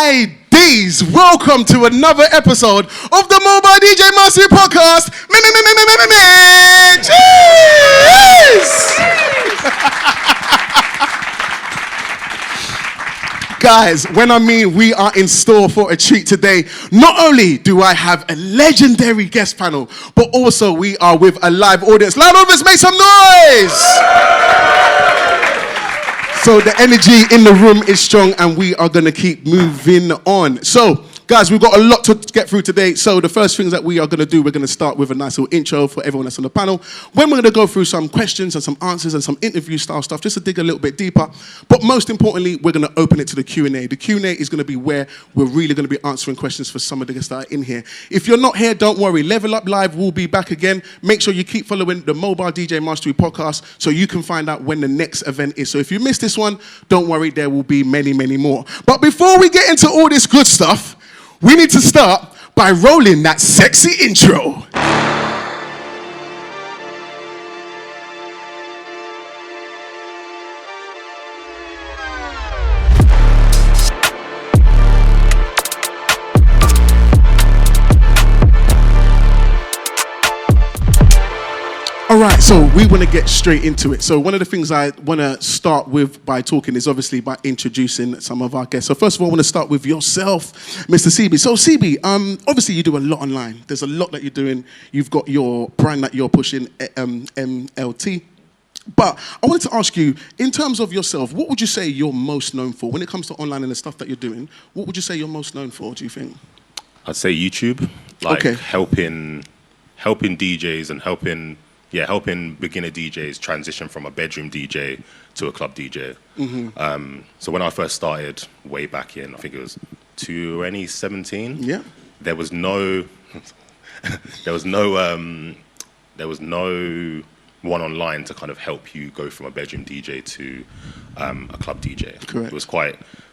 My D's, welcome to another episode of the Mobile DJ Mastery Podcast. Guys, when I mean we are in store for a treat today, not only do I have a legendary guest panel, but also we are with a live audience. Loud audience, make some noise! So the energy in the room is strong and we are going to keep moving on. So, guys, we've got a lot to get through today. So the first things that we are going to do, we're going to start with a nice little intro for everyone that's on the panel. When we're going to go through some questions and some answers and some interview style stuff, just to dig a little bit deeper. But most importantly, we're going to open it to the Q&A. The Q&A is going to be where we're really going to be answering questions for some of the guests that are in here. If you're not here, don't worry. Level Up Live will be back again. Make sure you keep following the Mobile DJ Mastery Podcast so you can find out when the next event is. So if you missed this one, don't worry, there will be many, many more. But before we get into all this good stuff, we need to start by rolling that sexy intro. All right, so we want to get straight into it. So one of the things I want to start with by talking is obviously by introducing some of our guests. So first of all, I want to start with yourself, Mr. CB. So CB, obviously you do a lot online. There's a lot that you're doing. You've got your brand that you're pushing, MLT. But I wanted to ask you, in terms of yourself, what would you say you're most known for? When it comes to online and the stuff that you're doing, what would you say you're most known for, do you think? I'd say YouTube, like helping DJs and helping beginner DJs transition from a bedroom DJ to a club DJ. Mm-hmm. So when I first started way back in, I think it was 2017. There was no one online to kind of help you go from a bedroom DJ to a club DJ. Correct.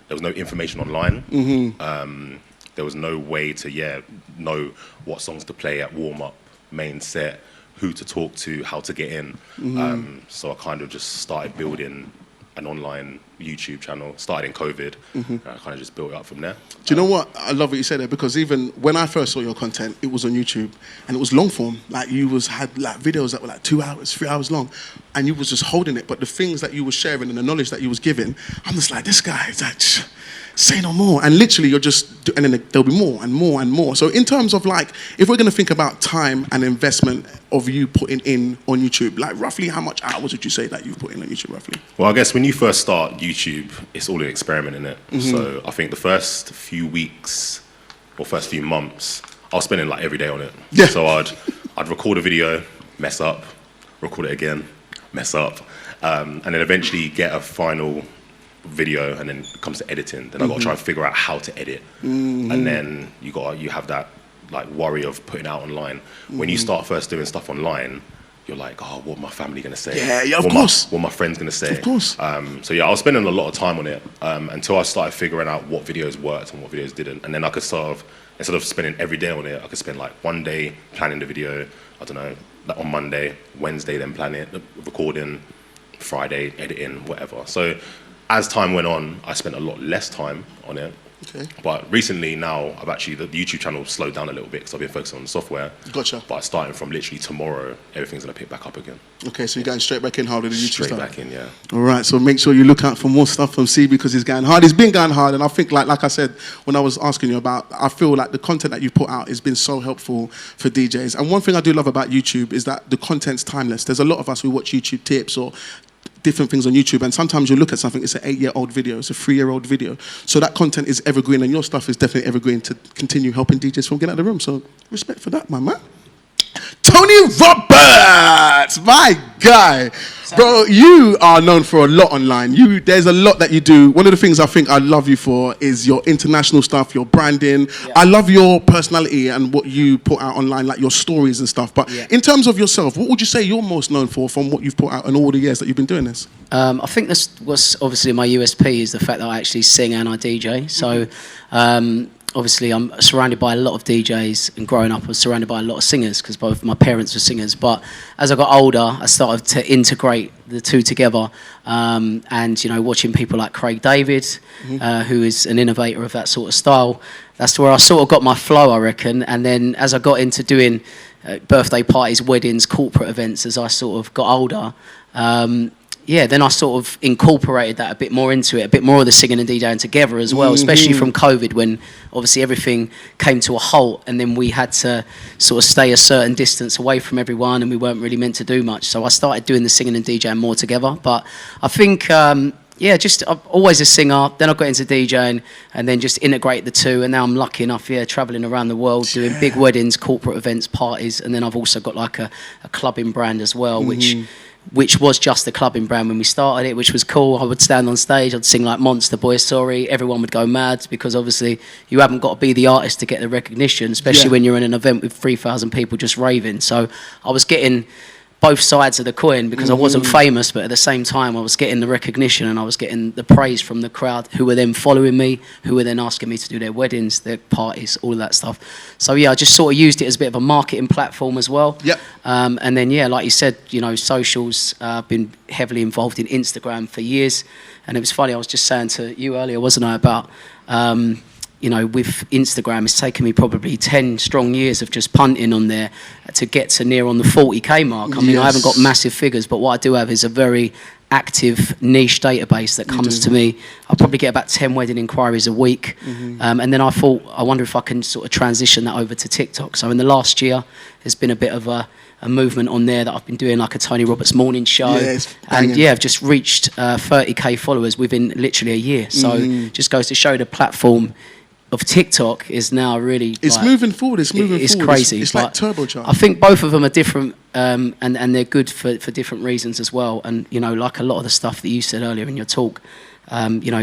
There was no information online. Mm-hmm. There was no way to know what songs to play at warm up, main set, who to talk to, how to get in. Mm-hmm. So I kind of just started building an online YouTube channel, started in COVID, and I kind of just built it up from there. Do you know what? I love what you said there, because even when I first saw your content, it was on YouTube, and it was long form. Like you had like videos that were like 2 hours, 3 hours long, and you was just holding it. But the things that you were sharing and the knowledge that you was giving, I'm just like, this guy is like, say no more. And literally you're just, and then there'll be more and more and more. So in terms of like, if we're going to think about time and investment of you putting in on YouTube, like roughly how much hours would you say that you've put in on YouTube roughly? Well, I guess when you first start YouTube, it's all an experiment, isn't it? Mm-hmm. So I think the first few weeks or first few months, I was spending like every day on it. Yeah. So I'd record a video, mess up, record it again, mess up, and then eventually get a final video, and then it comes to editing, then I've got to try and figure out how to edit. And then you have that like worry of putting out online. When you start first doing stuff online, you're like, oh, what my family gonna say? Yeah, of course. What my friends gonna say? Of course. So yeah, I was spending a lot of time on it until I started figuring out what videos worked and what videos didn't. And then I could sort of, instead of spending every day on it, I could spend like one day planning the video, I don't know, like on Monday, Wednesday then planning it, recording, Friday editing, whatever. So as time went on, I spent a lot less time on it. Okay. But recently now, the YouTube channel slowed down a little bit because I've been focusing on the software. Gotcha. But starting from literally tomorrow, everything's going to pick back up again. Okay, so you're going straight back in hard with the YouTube stuff? Straight back in, yeah. All right, so make sure you look out for more stuff from CB because he's going hard. He's been going hard, and I think, like I said, when I was asking you about, I feel like the content that you put out has been so helpful for DJs. And one thing I do love about YouTube is that the content's timeless. There's a lot of us who watch YouTube tips or different things on YouTube, and sometimes you look at something, it's an 8-year-old video, it's a 3-year-old video. So that content is evergreen, and your stuff is definitely evergreen to continue helping DJs from getting out of the room. So respect for that, my man. Tony Roberts, my guy. Bro, you are known for a lot online. There's a lot that you do. One of the things I think I love you for is your international stuff, your branding. Yeah. I love your personality and what you put out online, like your stories and stuff. But in terms of yourself, what would you say you're most known for from what you've put out in all the years that you've been doing this? I think this was obviously my USP is the fact that I actually sing and I DJ. So obviously I'm surrounded by a lot of DJs, and growing up I was surrounded by a lot of singers because both my parents were singers. But as I got older, I started to integrate the two together, and watching people like Craig David, who is an innovator of that sort of style. That's where I sort of got my flow, I reckon. And then as I got into doing birthday parties, weddings, corporate events, as I sort of got older, then I sort of incorporated that a bit more into it, a bit more of the singing and DJing together as well, especially from COVID, when obviously everything came to a halt, and then we had to sort of stay a certain distance away from everyone, and we weren't really meant to do much. So I started doing the singing and DJing more together. But I think, I'm always a singer, then I got into DJing, and then just integrate the two, and now I'm lucky enough, travelling around the world, doing big weddings, corporate events, parties, and then I've also got like a clubbing brand as well, which was just a clubbing brand when we started it, which was cool. I would stand on stage, I'd sing like Monster Boy, Sorry, everyone would go mad, because obviously you haven't got to be the artist to get the recognition, especially when you're in an event with 3,000 people just raving. So I was getting both sides of the coin, because I wasn't famous, but at the same time I was getting the recognition and I was getting the praise from the crowd, who were then following me, who were then asking me to do their weddings, their parties, all of that stuff. So I just sort of used it as a bit of a marketing platform as well. And then like you said, socials, I've been heavily involved in Instagram for years. And it was funny, I was just saying to you earlier, wasn't I, about with Instagram, it's taken me probably 10 strong years of just punting on there to get to near on the 40k mark. I mean, I haven't got massive figures, but what I do have is a very active niche database that comes to me. I probably get about 10 wedding inquiries a week. And then I thought, I wonder if I can sort of transition that over to TikTok. So in the last year, there's been a bit of a movement on there that I've been doing, like a Tony Roberts morning show. I've just reached 30k followers within literally a year. So just goes to show the platform of TikTok is now really... It's moving forward, it's crazy. It's like turbocharged. I think both of them are different, and they're good for different reasons as well. And, like a lot of the stuff that you said earlier in your talk,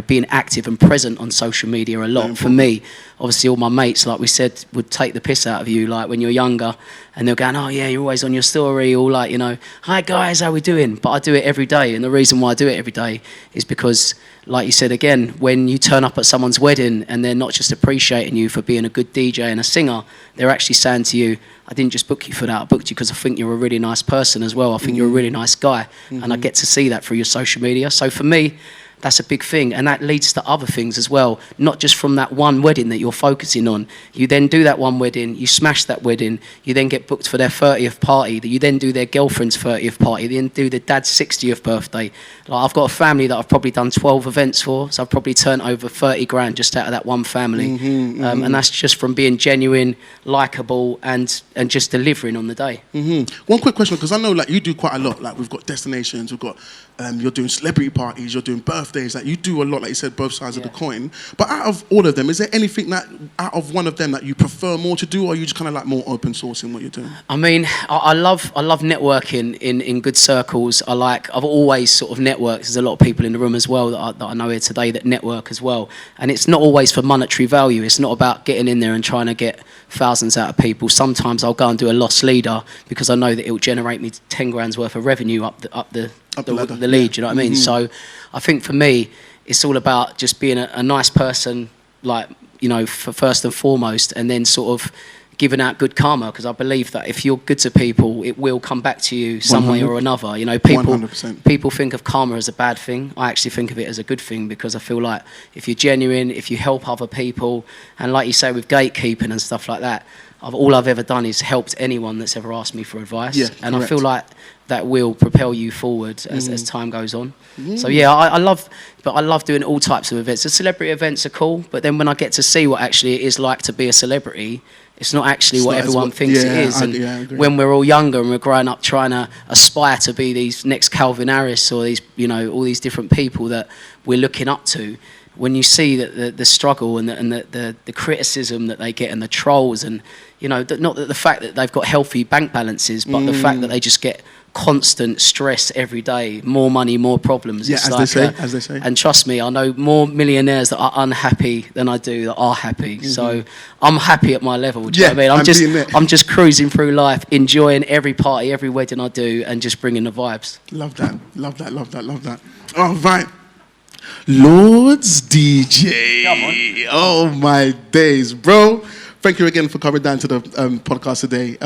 being active and present on social media a lot. For me, obviously all my mates, like we said, would take the piss out of you, like when you're younger, and they're going, oh yeah, you're always on your story, or like, hi guys, how we doing? But I do it every day, and the reason why I do it every day is because, like you said again, when you turn up at someone's wedding and they're not just appreciating you for being a good DJ and a singer, they're actually saying to you, I didn't just book you for that, I booked you because I think you're a really nice person as well, I think you're a really nice guy, and I get to see that through your social media. So for me, that's a big thing, and that leads to other things as well, not just from that one wedding that you're focusing on. You then do that one wedding, you smash that wedding, you then get booked for their 30th party, you then do their girlfriend's 30th party, then do the dad's 60th birthday. Like, I've got a family that I've probably done 12 events for, so I've probably turned over 30 grand just out of that one family. And that's just from being genuine, likeable, and just delivering on the day. One quick question, because I know like you do quite a lot. Like, we've got destinations, we've got you're doing celebrity parties, you're doing birthdays, like you do a lot, like you said, both sides of the coin. But out of all of them, is there anything that out of one of them that you prefer more to do, or are you just kind of like more open source in what you're doing? I mean, I love networking in good circles. I've always sort of networked. There's a lot of people in the room as well that I know here today that network as well. And it's not always for monetary value. It's not about getting in there and trying to get thousands out of people. Sometimes I'll go and do a lost leader because I know that it will generate me 10 grand's worth of revenue up the lead, you know what I mean? So I think for me, it's all about just being a nice person, like, for first and foremost, and then sort of giving out good karma, because I believe that if you're good to people, it will come back to you some way or another. People 100%. People think of karma as a bad thing. I actually think of it as a good thing, because I feel like if you're genuine, if you help other people, and like you say with gatekeeping and stuff like that, all I've ever done is helped anyone that's ever asked me for advice. And correct. I feel like that will propel you forward as time goes on. So I love doing all types of events. The celebrity events are cool, but then when I get to see what actually it is like to be a celebrity, it's not actually what everyone thinks it is. And when we're all younger and we're growing up trying to aspire to be these next Calvin Harris or these, all these different people that we're looking up to, when you see that the struggle and the criticism that they get and the trolls and, not that the fact that they've got healthy bank balances, but the fact that they just get constant stress every day, more money, more problems. Yeah, as they say. And trust me, I know more millionaires that are unhappy than I do that are happy. So I'm happy at my level. Do you know what I mean? I'm just cruising through life, enjoying every party, every wedding I do, and just bringing the vibes. Love that. All right. Lord's DJ. Oh my days, bro. Thank you again for coming down to the podcast today.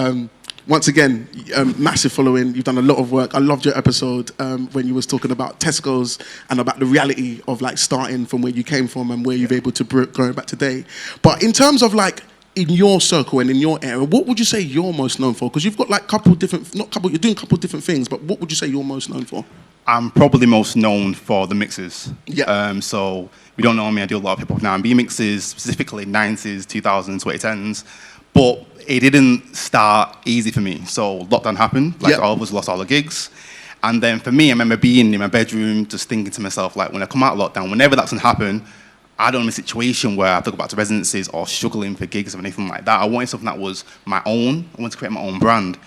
Once again, massive following. You've done a lot of work. I loved your episode when you was talking about Tesco's and about the reality of like starting from where you came from and where you've able to go back today. But in terms of like in your circle and in your area, what would you say you're most known for? Because you've got like you're doing a couple different things, but what would you say you're most known for? I'm probably most known for the mixes. Yeah. So we don't know me. I do a lot of hip hop and R&B mixes, specifically 90s, 2000s, 2010s. But it didn't start easy for me. So lockdown happened. Like all of us lost all the gigs. And then for me, I remember being in my bedroom, just thinking to myself, like when I come out of lockdown, whenever that's gonna happen, I don't want a situation where I have to go back to residencies or struggling for gigs or anything like that. I wanted something that was my own. I wanted to create my own brand.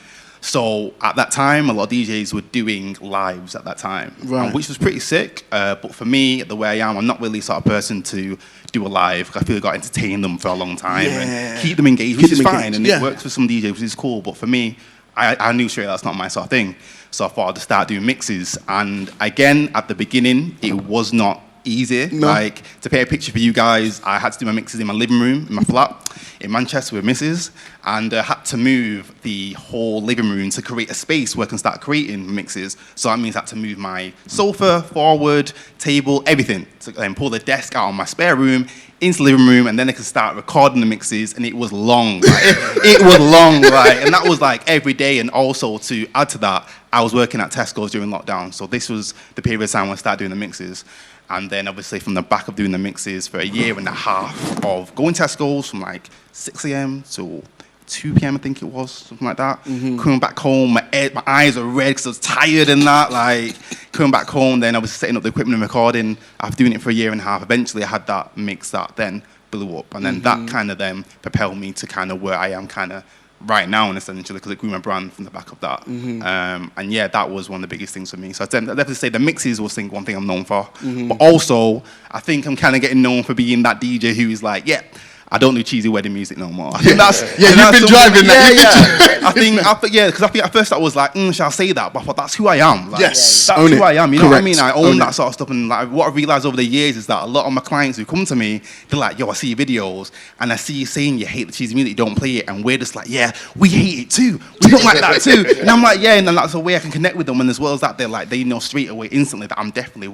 So at that time, a lot of DJs were doing lives at that time, which was pretty sick. But for me, the way I am, I'm not really sort of person to do a live. I feel like I got to entertain them for a long time and keep them engaged, which is fine. And it works for some DJs, which is cool. But for me, I knew straight that's not my sort of thing. So I thought I'd start doing mixes. And again, at the beginning, it was not easy. Like, to paint a picture for you guys, I had to do my mixes in my living room, in my flat, in Manchester with Mrs. And I had to move the whole living room to create a space where I can start creating mixes. So that means I had to move my sofa forward, table, everything. To then pull the desk out of my spare room into the living room, and then I could start recording the mixes, and it was long. Like, it was long, like, and that was like every day. And also to add to that, I was working at Tesco's during lockdown. So this was the period of time when I started doing the mixes. And then obviously from the back of doing the mixes for a year and a half of going to Tesco's from like 6 a.m. to 2 p.m. I think it was, something like that. Coming back home, my eyes are red because I was tired and that. Like, coming back home, then I was setting up the equipment and recording. After doing it for a year and a half, eventually I had that mix that then blew up. And then that kind of then propelled me to kind of where I am kind of right now, and essentially, because it grew my brand from the back of that. And yeah, that was one of the biggest things for me. So I'd definitely say the mixes was one thing I'm known for. But also, I think I'm kind of getting known for being that DJ who is like, yeah, I don't do cheesy wedding music no more. I think that's you've been driving that. I think at first I was like, shall I say that? But I thought that's who I am. Like, yes, that's who I am. You know what I mean? I own that sort of stuff. And like, what I realized over the years is that a lot of my clients who come to me, they're like, yo, I see your videos, and I see you saying you hate the cheesy music, you don't play it, and we're just like, yeah, we hate it too. We don't like that too. And I'm like, yeah, and then that's a way I can connect with them. And as well as that, they're like, they know straight away, instantly, that I'm definitely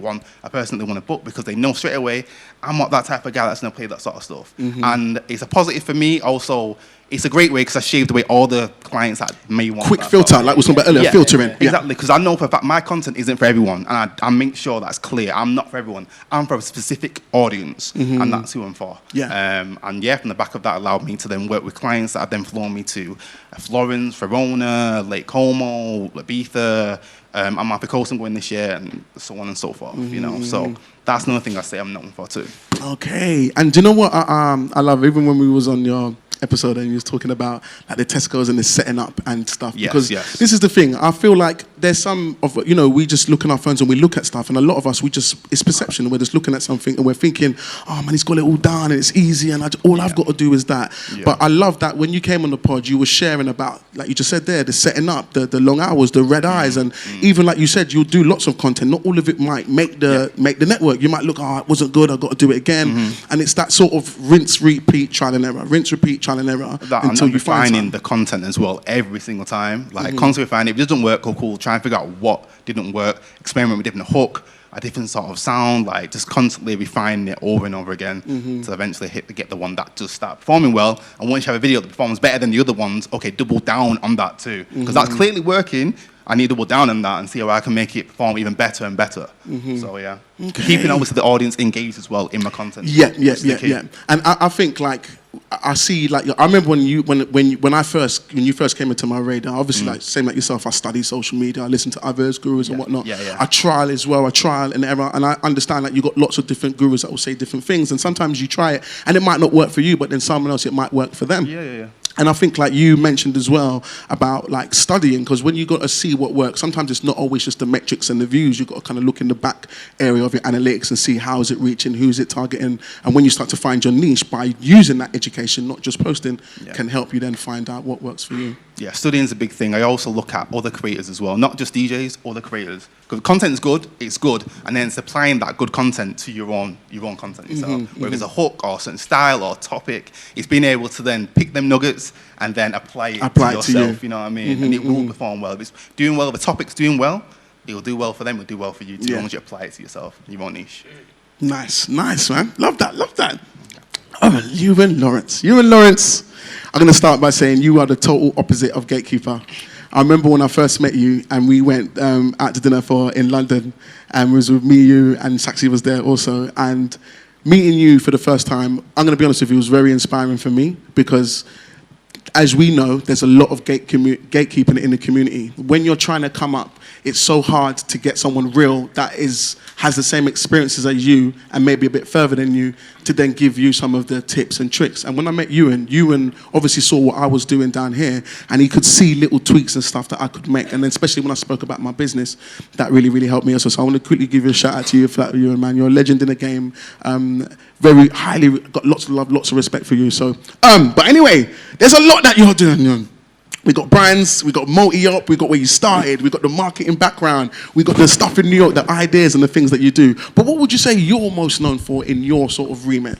a person they want to book, because they know straight away I'm not that type of guy that's gonna play that sort of stuff. And it's a positive for me. Also, it's a great way because I shaved away all the clients that may want quick filter, like we was talking about earlier, filtering. Exactly, because I know for a fact my content isn't for everyone, and I make sure that's clear. I'm not for everyone. I'm for a specific audience, and that's who I'm for. And yeah, from the back of that allowed me to then work with clients that have then flown me to Florence, Verona, Lake Como, Ibiza. Amalfi Coast I'm going this year, and so on and so forth. You know, so that's another thing I say I'm known for too. Okay, and do you know what I love? Even when we was on your episode and you was talking about like the Tesco's and the setting up and stuff, because this is the thing. I feel like there's some of, you know, we just look on our phones and we look at stuff, and a lot of us, it's perception. We're just looking at something and we're thinking, oh man, he's got it all done and it's easy and I've got to do is that. But I love that when you came on the pod, you were sharing about, like you just said there, the setting up, the long hours, the red eyes, and even like you said, you'll do lots of content. Not all of it might make the network. You might look, oh, it wasn't good, I've got to do it again. And it's that sort of rinse, repeat, trial and error. Rinse, repeat, trial and error until you find refining the content as well every single time. Like constantly refining. If it doesn't work, cool. Try and figure out what didn't work. Experiment with different hook, a different sort of sound. Like just constantly refining it over and over again to eventually get the one that just start performing well. And once you have a video that performs better than the other ones, okay, double down on that too, because that's clearly working. I need to double down on that and see how I can make it perform even better and better. So yeah, keeping obviously the audience engaged as well in my content. Yeah. And I think like I see, like, I remember when you first came into my radar. Obviously, like same like yourself, I study social media, I listen to others, gurus and whatnot. I trial as well, I trial and error, and I understand that you got lots of different gurus that will say different things, and sometimes you try it and it might not work for you, but then someone else it might work for them. And I think like you mentioned as well about like studying, because when you got to see what works, sometimes it's not always just the metrics and the views. You've got to kind of look in the back area of your analytics and see how is it reaching, who's it targeting. And when you start to find your niche by using that education, not just posting, can help you then find out what works for you. Yeah, studying is a big thing. I also look at other creators as well, not just DJs, other creators. Because content is good, it's good, and then it's applying that good content to your own content yourself. Whether it's a hook or a certain style or topic, it's being able to then pick them nuggets and then apply it to yourself. You know what I mean? And it will perform well. If it's doing well, if the topic's doing well, it'll do well for them. It'll do well for you too, as long as you apply it to yourself, your own niche. Nice, man. Love that. Oh, Euan Lawrence. I'm going to start by saying you are the total opposite of gatekeeper. I remember when I first met you and we went out to dinner in London, and it was with me, you, and Saxy was there also. And meeting you for the first time, I'm going to be honest with you, was very inspiring for me because, as we know, there's a lot of gatekeeping in the community. When you're trying to come up, it's so hard to get someone real that has the same experiences as you and maybe a bit further than you to then give you some of the tips and tricks. And when I met Euan obviously saw what I was doing down here, and he could see little tweaks and stuff that I could make. And then especially when I spoke about my business, that really, really helped me also. So I want to quickly give you a shout out to you for that, Euan, man. You're a legend in the game. Very highly, got lots of love, lots of respect for you. So, but anyway, there's a lot that you're doing, Euan. We got brands, we got multi-op, we got where you started, we got the marketing background, we got the stuff in New York, the ideas and the things that you do. But what would you say you're most known for in your sort of remit?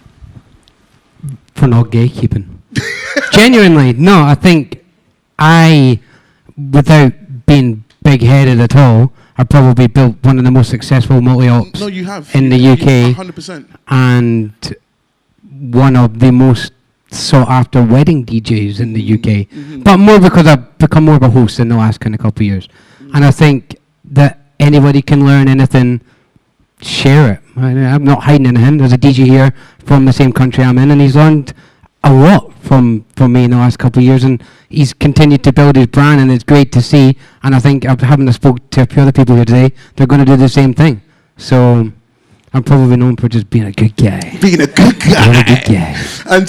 For not gatekeeping. Genuinely, no, I think without being big-headed at all, I probably built one of the most successful multi-ops in the UK. 100%. And one of the most sought after wedding DJs in the UK, but more because I've become more of a host in the last kind of couple of years, and I think that anybody can learn anything, share it. I'm not hiding anything. There's a DJ here from the same country I'm in, and he's learned a lot from me in the last couple of years, and he's continued to build his brand, and it's great to see. And I think having spoke to a few other people here today, they're going to do the same thing. So I'm probably known for just being a good guy. Being a good guy. And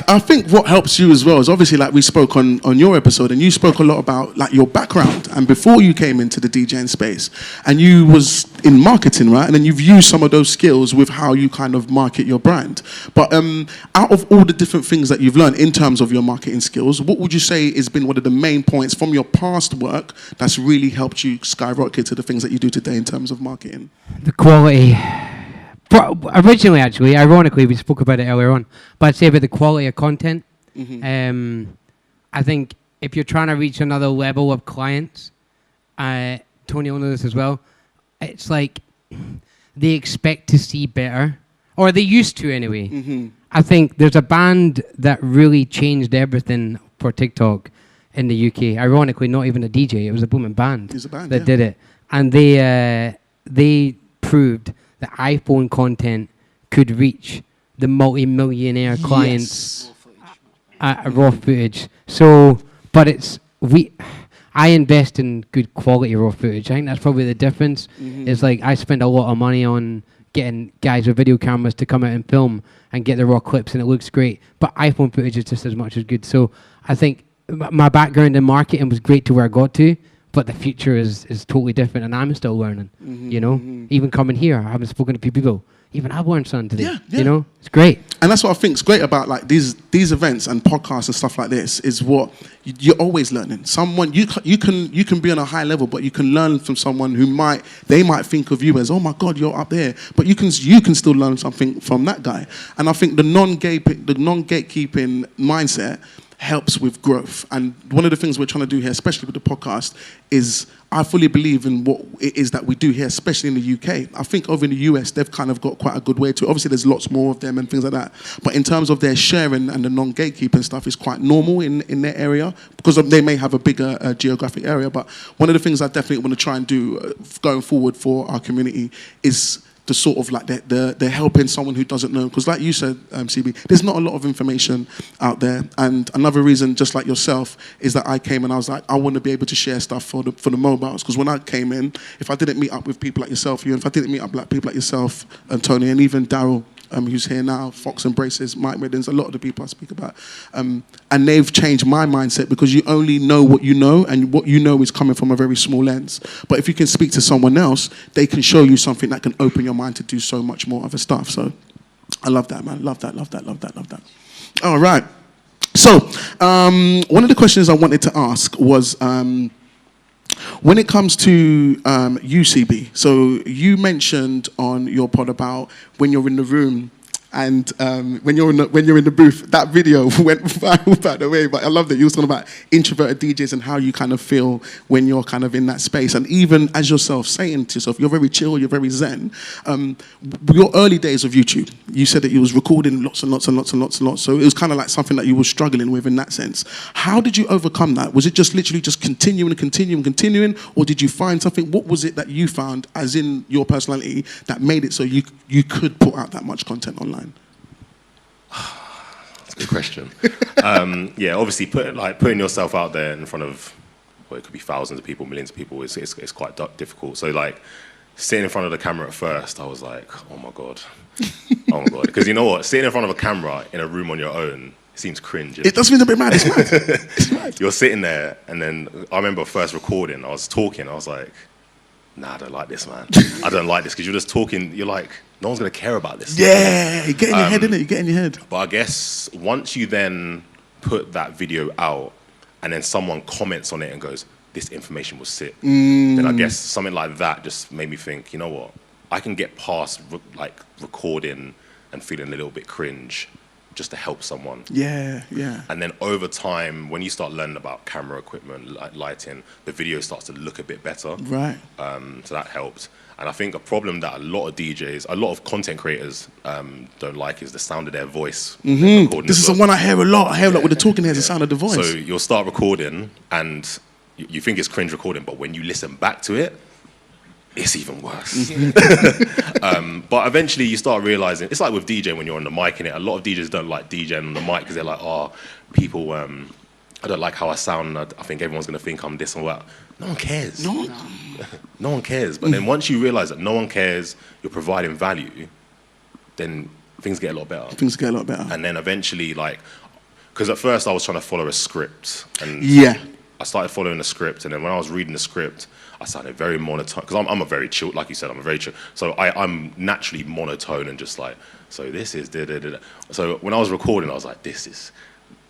I think what helps you as well is obviously we spoke on your episode, and you spoke a lot about your background and before you came into the DJing space, and you was in marketing, right? And then you've used some of those skills with how you kind of market your brand. But out of all the different things that you've learned in terms of your marketing skills, what would you say has been one of the main points from your past work that's really helped you skyrocket to the things that you do today in terms of marketing? The quality. Originally, actually, ironically, we spoke about it earlier on, but I'd say about the quality of content. I think if you're trying to reach another level of clients, Tony will know this as well, it's like they expect to see better, or they used to anyway. I think there's a band that really changed everything for TikTok in the UK. Ironically, not even a DJ, it was a booming band, that did it. And they proved that iPhone content could reach the multi-millionaire clients at raw footage. So, but I invest in good quality raw footage. I think that's probably the difference. It's like I spend a lot of money on getting guys with video cameras to come out and film and get the raw clips, and it looks great. But iPhone footage is just as much as good. So I think my background in marketing was great to where I got to, but the future is totally different, and I'm still learning, you know? Even coming here, I haven't spoken to a few people. Even I've learned something today, you know? It's great. And that's what I think is great about these events and podcasts and stuff like this, is what you're always learning. Someone, you can be on a high level, but you can learn from someone who might think of you as, oh my God, you're up there. But you can still learn something from that guy. And I think the non-gatekeeping mindset helps with growth. And one of the things we're trying to do here, especially with the podcast, is I fully believe in what it is that we do here, especially in the UK. I think over in the US, they've kind of got quite a good way to it. Obviously, there's lots more of them and things like that. But in terms of their sharing and the non-gatekeeping stuff is quite normal in their area, because they may have a bigger geographic area. But one of the things I definitely want to try and do going forward for our community is the sort of they're helping someone who doesn't know, because like you said, CB, there's not a lot of information out there. And another reason, just like yourself, is that I came and I was like, I want to be able to share stuff for the mobiles, because when I came in, if I didn't meet up with people like yourself, if I didn't meet up with people like yourself, Tony, and even Daryl, who's here now, Fox and Braces, Mike Riddens, a lot of the people I speak about. And they've changed my mindset, because you only know what you know, and what you know is coming from a very small lens. But if you can speak to someone else, they can show you something that can open your mind to do so much more other stuff. So I love that, man. Love that. All right. So One of the questions I wanted to ask was when it comes to UCB. So you mentioned on your pod about when you're in the room and when you're in the booth. That video went viral, by the way. But I love that you were talking about introverted DJs and how you kind of feel when you're kind of in that space. And even as yourself saying to yourself, you're very chill, you're very zen. Your early days of YouTube, you said that you was recording lots and lots and lots and lots and lots. So it was kind of like something that you were struggling with in that sense. How did you overcome that? Was it just literally just continuing, or did you find something? What was it that you found, as in your personality, that made it so you could put out that much content online? That's a good question. Yeah, obviously putting yourself out there in front of, well, it could be thousands of people, millions of people, it's quite difficult. So like sitting in front of the camera at first, I was like, oh my God. Because you know what, sitting in front of a camera in a room on your own, it seems cringe. It does feel a bit mad, it's mad. It's mad. You're sitting there, and then I remember first recording, I was talking, I was like, nah, I don't like this, man. I don't like this, because you're just talking, you're like, no one's going to care about this. Yeah, you get in your head, innit? You get in your head. But I guess once you then put that video out and then someone comments on it and goes, this information was sick, then I guess something like that just made me think, you know what? I can get past recording and feeling a little bit cringe just to help someone. Yeah, yeah. And then over time, when you start learning about camera equipment, lighting, the video starts to look a bit better. Right. So that helped. And I think a problem that a lot of DJs, a lot of content creators don't like is the sound of their voice. This is the one I hear a lot. I hear a lot with the talking heads, the sound of the voice. So you'll start recording and you think it's cringe recording, but when you listen back to it, it's even worse. But eventually you start realizing, it's like with DJing when you're on the mic in it, a lot of DJs don't like DJing on the mic because they're like, oh, people, I don't like how I sound. I think everyone's going to think I'm this and that. No one cares. No one cares. But then once you realize that no one cares, you're providing value, then things get a lot better. Things get a lot better. And then eventually, like, because at first I was trying to follow a script. And yeah. I started following the script, and then when I was reading the script, I sounded very monotone, because I'm a very chill, like you said, I'm a very chill. So I'm naturally monotone and just like, so this is da-da-da-da. So when I was recording, I was like, this is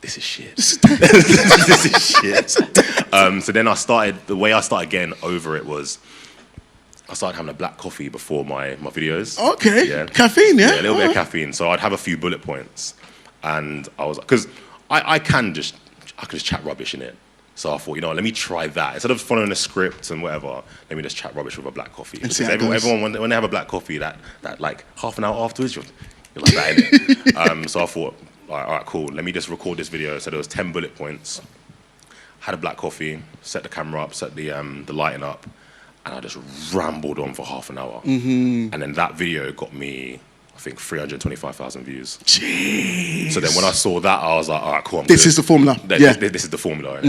shit. This is shit. So then the way I started getting over it was, I started having a black coffee before my videos. Okay, yeah. Caffeine, yeah? Yeah, a little bit of caffeine. So I'd have a few bullet points, and I was, because I can just chat rubbish in it. So I thought, you know, let me try that. Instead of following a script and whatever, let me just chat rubbish with a black coffee. Because everyone, when they have a black coffee, that like half an hour afterwards, you're like that, innit? So I thought, all right, cool. Let me just record this video. So there was 10 bullet points. Had a black coffee, set the camera up, set the lighting up, and I just rambled on for half an hour. And then that video got me, I think, 325,000 views. Jeez. So then when I saw that, I was like, all right, cool, This is the formula. This is the formula.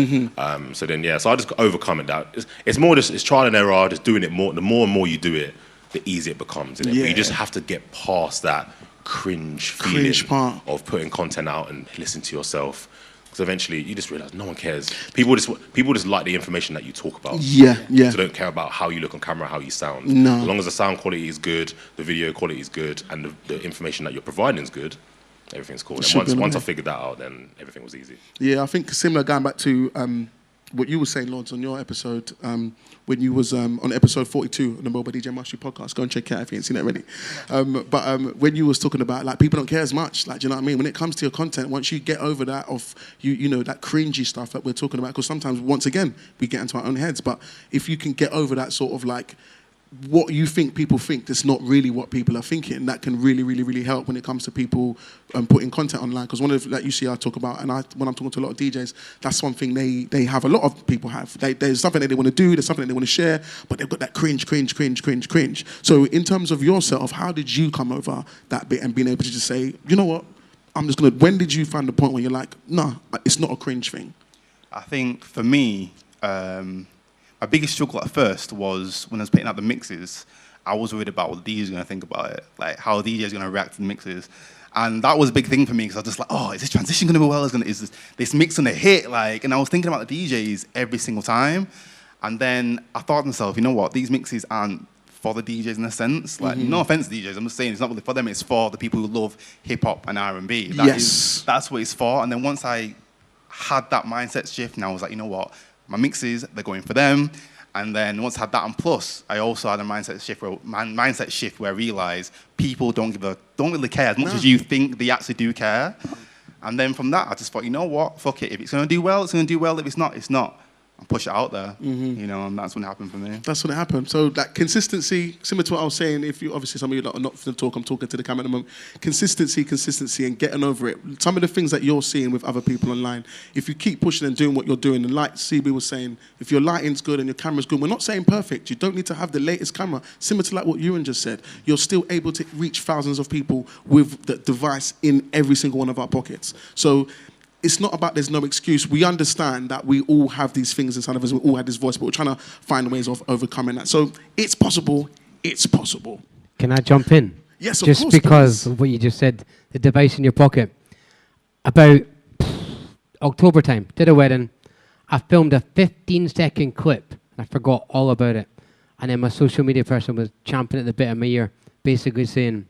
So then, yeah, so I just overcome it. It's more just, it's trial and error, just doing it more. The more and more you do it, the easier it becomes. Innit? Yeah. But you just have to get past that cringe feeling part of putting content out and listening to yourself. Because eventually you just realize no one cares. People just like the information that you talk about. Yeah, yeah. So they don't care about how you look on camera, how you sound. No. As long as the sound quality is good, the video quality is good, and the information that you're providing is good, everything's cool. And once I figured that out, then everything was easy. Yeah, I think similar, going back to what you were saying, Lawrence, on your episode, when you was on episode 42 of the Mobile DJ Mastery podcast. Go and check it out if you ain't seen it already. But when you was talking about, like, people don't care as much, like, do you know what I mean? When it comes to your content, once you get over that of, you know, that cringy stuff that we're talking about, because sometimes, once again, we get into our own heads, but if you can get over that sort of, like, what you think people think, that's not really what people are thinking, that can really, really, really help when it comes to people putting content online. Because one of the, like you see, I talk about, and when I'm talking to a lot of DJs, that's one thing they have, a lot of people have. There's something that they want to do, there's something that they want to share, but they've got that cringe. So in terms of yourself, how did you come over that bit and being able to just say, you know what, when did you find the point where you're like, nah, it's not a cringe thing? I think for me, my biggest struggle at first was when I was putting out the mixes. I was worried about what the DJ is going to think about it, like how the DJ is going to react to the mixes. And that was a big thing for me, because I was just like, oh, is this transition going to go well? Is this mix going to hit? Like, and I was thinking about the DJs every single time. And then I thought to myself, you know what, these mixes aren't for the DJs in a sense. Like, no offense to DJs, I'm just saying it's not really for them, it's for the people who love hip-hop and R&B. That's what it's for. And then once I had that mindset shift, and I was like, you know what, my mixes, they're going for them. And then once I had that, and plus, I also had a mindset shift where I realized people don't really care as much as you think they actually do care. And then from that, I just thought, you know what, fuck it. If it's going to do well, it's going to do well. If it's not, it's not. And push it out there, you know, and that's when it happened for me. That's when it happened. So that consistency, similar to what I was saying, if you, obviously some of you are not for the talk, I'm talking to the camera at the moment. Consistency and getting over it. Some of the things that you're seeing with other people online, if you keep pushing and doing what you're doing, and like CB was saying, if your lighting's good and your camera's good, we're not saying perfect. You don't need to have the latest camera. Similar to like what Euan just said, you're still able to reach thousands of people with the device in every single one of our pockets. So it's not about there's no excuse. We understand that we all have these things inside of us. We all have this voice, but we're trying to find ways of overcoming that. So it's possible. It's possible. Can I jump in? Yes, of just course. Just because of what you just said, the device in your pocket. About October time, did a wedding. I filmed a 15-second clip, and I forgot all about it. And then my social media person was champing at the bit of my ear, basically saying,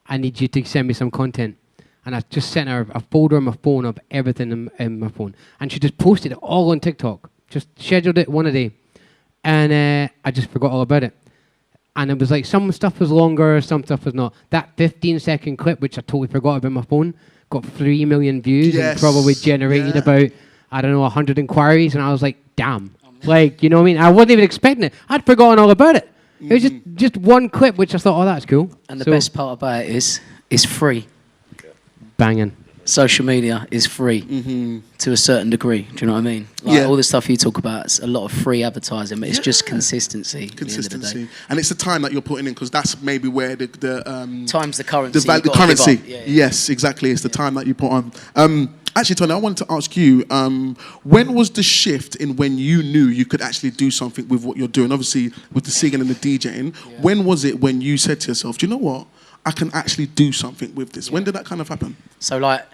I need you to send me some content. And I just sent her a folder on my phone of everything in my phone. And she just posted it all on TikTok. Just scheduled it one a day. And I just forgot all about it. And it was like some stuff was longer, some stuff was not. That 15-second clip, which I totally forgot about my phone, got 3 million views and probably generated about, I don't know, 100 inquiries. And I was like, damn. Like, you know what I mean? I wasn't even expecting it. I'd forgotten all about it. It was just one clip, which I thought, oh, that's cool. And the best part about it is it's free. Banging. Social media is free to a certain degree. Do you know what I mean? Like all the stuff you talk about, it's a lot of free advertising, but it's just consistency. Consistency, and it's the time that you're putting in, because that's maybe where the time's the currency. The currency. Yes, exactly. It's the time that you put on. Actually, Tony, I wanted to ask you, when was the shift in when you knew you could actually do something with what you're doing? Obviously, with the singing and the DJing. Yeah. When was it when you said to yourself, do you know what? I can actually do something with this. When did that kind of happen? So like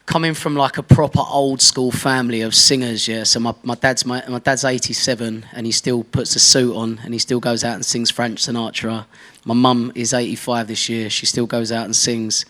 coming from like a proper old school family of singers, yeah. So my dad's 87 and he still puts a suit on and he still goes out and sings Frank Sinatra. My mum is 85 this year. She still goes out and sings.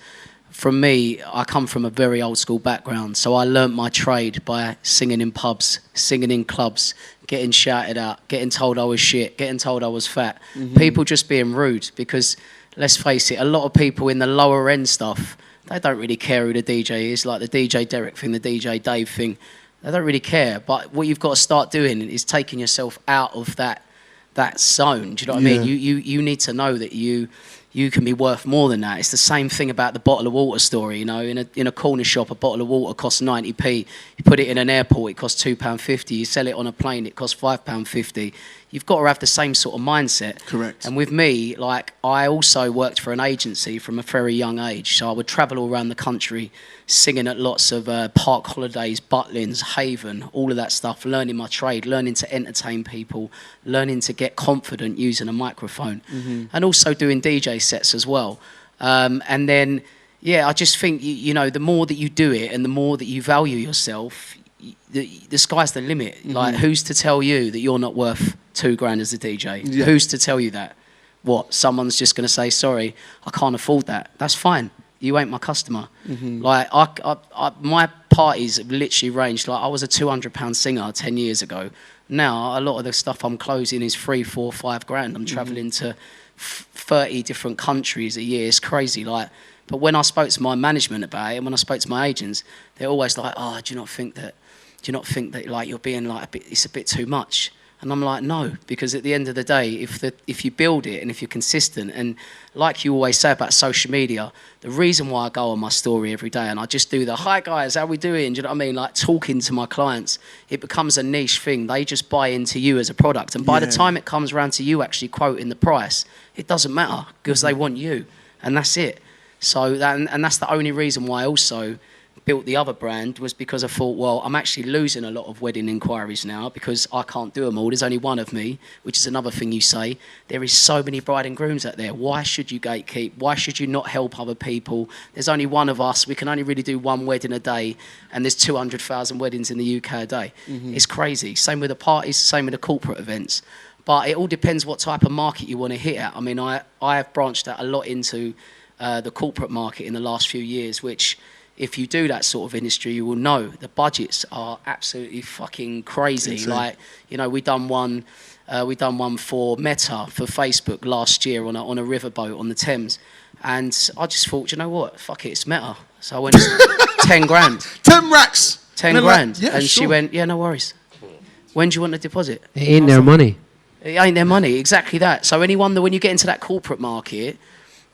From me, I come from a very old school background. So I learnt my trade by singing in pubs, singing in clubs, getting shouted at, getting told I was shit, getting told I was fat. People just being rude, because let's face it, a lot of people in the lower end stuff, they don't really care who the DJ is, like the DJ Derek thing, the DJ Dave thing. They don't really care. But what you've got to start doing is taking yourself out of that zone. Do you know what I mean? You need to know that you can be worth more than that. It's the same thing about the bottle of water story. You know, in a corner shop, a bottle of water costs 90p. You put it in an airport, it costs £2.50. You sell it on a plane, it costs £5.50. You've got to have the same sort of mindset. Correct. And with me, like, I also worked for an agency from a very young age. So I would travel all around the country singing at lots of park holidays, Butlins, Haven, all of that stuff, learning my trade, learning to entertain people, learning to get confident using a microphone, and also doing DJ sets as well. And then, I just think, you know, the more that you do it and the more that you value yourself, the sky's the limit. Like, who's to tell you that you're not worth $2,000 as a DJ? Who's to tell you that? What, someone's just going to say, sorry, I can't afford that. That's fine. You ain't my customer. Like, my parties have literally ranged. Like, I was a £200 singer 10 years ago. Now, a lot of the stuff I'm closing is $3, $4, $5,000. I'm traveling to 30 different countries a year. It's crazy. Like, but when I spoke to my management about it, and when I spoke to my agents, they're always like, "Oh, do you not think that like you're being like it's a bit too much?" And I'm like, no, because at the end of the day, if you build it and if you're consistent, and like you always say about social media, the reason why I go on my story every day and I just do the, hi guys, how we doing? Do you know what I mean? Like, talking to my clients, it becomes a niche thing. They just buy into you as a product. And by the time it comes around to you actually quoting the price, it doesn't matter, because they want you, and that's it. So and that's the only reason why I also built the other brand, was because I thought, well, I'm actually losing a lot of wedding inquiries now because I can't do them all. There's only one of me, which is another thing you say. There is so many bride and grooms out there. Why should you gatekeep? Why should you not help other people? There's only one of us. We can only really do one wedding a day, and there's 200,000 weddings in the UK a day. It's crazy. Same with the parties, same with the corporate events. But it all depends what type of market you want to hit at. I mean, I have branched out a lot into the corporate market in the last few years, which if you do that sort of industry, you will know the budgets are absolutely fucking crazy. Insane. Like, you know, we done one for Meta for Facebook last year on a riverboat on the Thames, and I just thought, you know what, fuck it, it's Meta. So I went 10 grand. 10 racks. 10 And grand. like, yeah, and sure. she went, yeah, no worries. When do you want the deposit? It ain't their money. It ain't their money, exactly that. So anyone that when you get into that corporate market,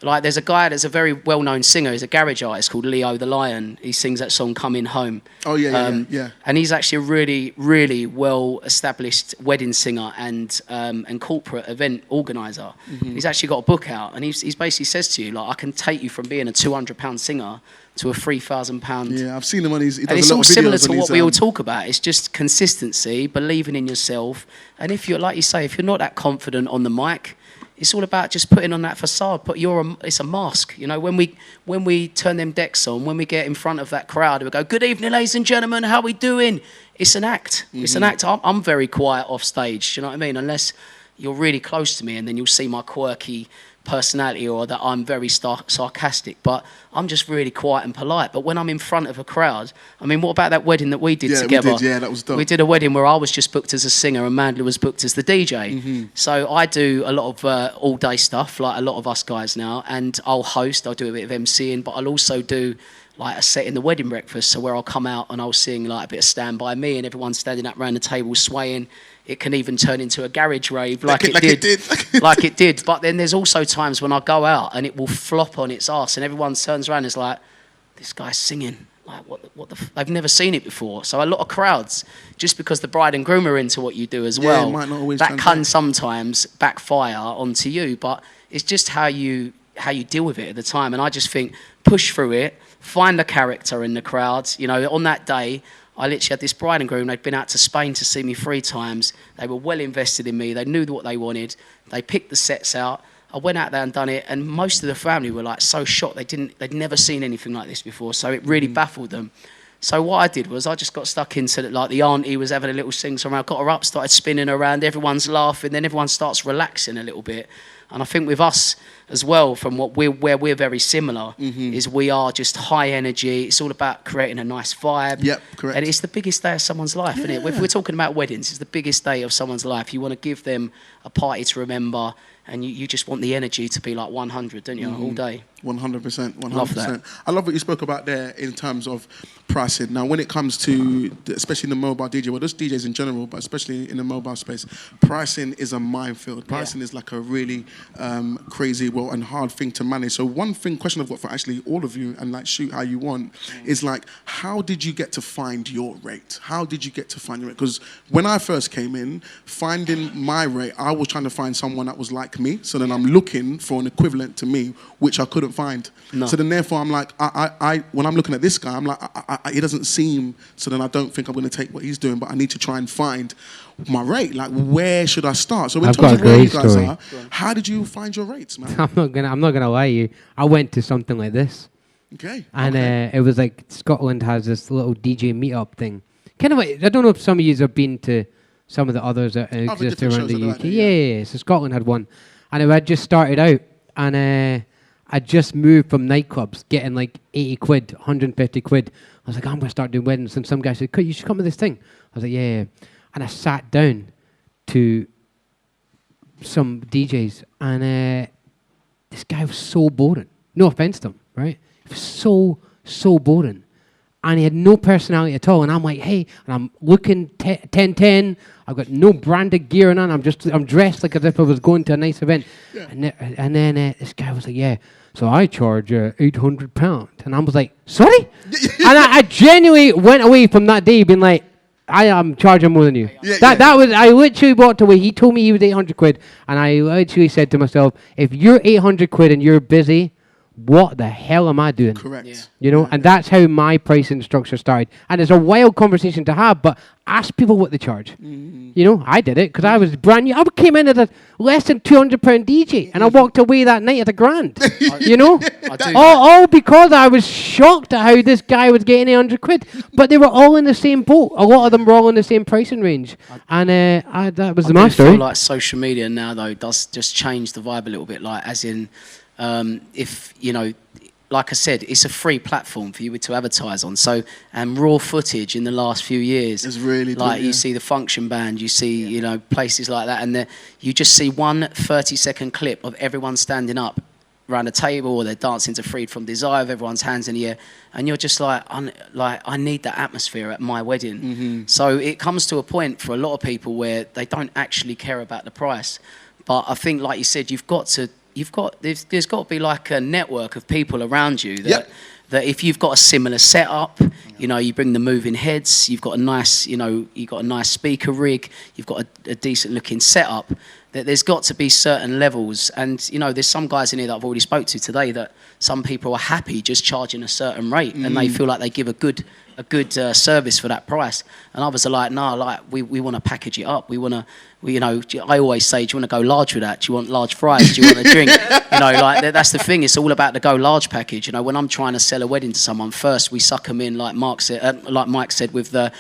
like there's a guy that's a very well-known singer, he's a garage artist called Leo the Lion. He sings that song Coming Home. Oh, yeah. And he's actually a really, really well-established wedding singer and corporate event organizer. He's actually got a book out, and he's basically says to you, like, I can take you from being a £200 singer to a £3,000. Yeah, I've seen him on his. He does And it's a lot all of similar videos to on what his, we all talk about. It's just consistency, believing in yourself. And if you're, like you say, if you're not that confident on the mic, it's all about just putting on that facade. It's a mask. You know, when we turn them decks on, when we get in front of that crowd, we go, "Good evening, ladies and gentlemen. How we doing?" It's an act. It's an act. I'm very quiet off stage. Do you know what I mean? Unless you're really close to me, and then you'll see my quirky personality or that I'm very sarcastic, but I'm just really quiet and polite. But when I'm in front of a crowd, I mean, what about that wedding that we did together? Yeah, that was dope. We did a wedding where I was just booked as a singer and Mandla was booked as the DJ. So I do a lot of all-day stuff, like a lot of us guys now, and I'll host, I'll do a bit of MCing, but I'll also do like a set in the wedding breakfast, so where I'll come out and I'll sing like a bit of Stand By Me and everyone's standing up around the table swaying. It can even turn into a garage rave like it did. Like it did. But then there's also times when I go out and it will flop on its arse and everyone turns around and is like, this guy's singing. Like, what the they've never seen it before. So a lot of crowds, just because the bride and groom are into what you do as well, it might not always that translate. can sometimes backfire onto you. But it's just how you deal with it at the time. And I just think, push through it, find a character in the crowd. You know, on that day, I literally had this bride and groom. They'd been out to Spain to see me 3 times. They were well invested in me. They knew what they wanted. They picked the sets out. I went out there and done it, and most of the family were like so shocked. They'd never seen anything like this before, so it really baffled them. So what I did was I just got stuck into it. Like the auntie was having a little sing-song. I got her up, started spinning around. Everyone's laughing. Then everyone starts relaxing a little bit. And I think with us as well, from where we're very similar, is we are just high energy. It's all about creating a nice vibe. Yep, correct. And it's the biggest day of someone's life, isn't it? If we're talking about weddings, it's the biggest day of someone's life. You want to give them a party to remember, and you just want the energy to be like 100, don't you, all day? 100%. 100%. Love that. I love what you spoke about there in terms of pricing. Now, when it comes to, especially in the mobile DJ, well, just DJs in general, but especially in the mobile space, pricing is a minefield. Pricing is like a really crazy, and hard thing to manage. So one question I've got for actually all of you, and like shoot how you want, is like, how did you get to find your rate? How did you get to find your rate? Because when I first came in, finding my rate, I was trying to find someone that was like me. So then I'm looking for an equivalent to me, which I couldn't find. No. So then therefore I'm like, I when I'm looking at this guy, I'm like, it doesn't seem, so then I don't think I'm going to take what he's doing, but I need to try and find my rate. Like, where should I start? So in I've terms got of a where you great guys story. are, how did you find your rates, man? I'm not gonna lie to you. I went to something like this, Okay. and it was like Scotland has this little DJ meetup thing. Kind of like, I don't know if some of you have been to some of the others that exist different around shows the like UK. that, Yeah. So Scotland had one, and I had just started out, and I just moved from nightclubs, getting like 80 quid, 150 quid. I was like, I'm gonna start doing weddings, and some guy said, "You should come to this thing." I was like, yeah. And I sat down to some DJs, and this guy was so boring. No offense to him, right? He was so boring. And he had no personality at all. And I'm like, hey, and I'm looking 10-10. I've got no branded gear on. I'm dressed like as if I was going to a nice event. Yeah. And then this guy was like, yeah, so I charge £800. And I was like, sorry? And I genuinely went away from that day being like, I am charging more than you. That was, I literally walked away. He told me he was 800 quid. And I literally said to myself, if you're 800 quid and you're busy, what the hell am I doing? Correct. Yeah. You know, and that's how my pricing structure started. And it's a wild conversation to have, but ask people what they charge. You know, I did it because I was brand new. I came in at a less than £200 DJ, and I walked away that night at £1,000. You know, all because I was shocked at how this guy was getting 800 quid. But they were all in the same boat. A lot of them were all in the same pricing range, and that was my story. I feel like social media now though does just change the vibe a little bit. Like, as in, if you know, like I said, it's a free platform for you to advertise on. So, and raw footage in the last few years, It's really like good, you see the Function Band, you see you know places like that, and you just see one 30-second clip of everyone standing up around a table, or they're dancing to Freed from Desire with everyone's hands in the air, and you're just like I need that atmosphere at my wedding. So it comes to a point for a lot of people where they don't actually care about the price. But I think, like you said, there's got to be like a network of people around you that if you've got a similar setup, you know, you bring the moving heads, you've got a nice, you know, you've got a nice speaker rig, you've got a decent looking setup, that there's got to be certain levels. And, you know, there's some guys in here that I've already spoke to today that some people are happy just charging a certain rate and they feel like they give a good service for that price. And others are like, no, like we want to package it up. You know, I always say, do you want to go large with that? Do you want large fries? Do you want a drink? You know, like that's the thing. It's all about the go large package. You know, when I'm trying to sell a wedding to someone, first we suck them in, like Mike said, with the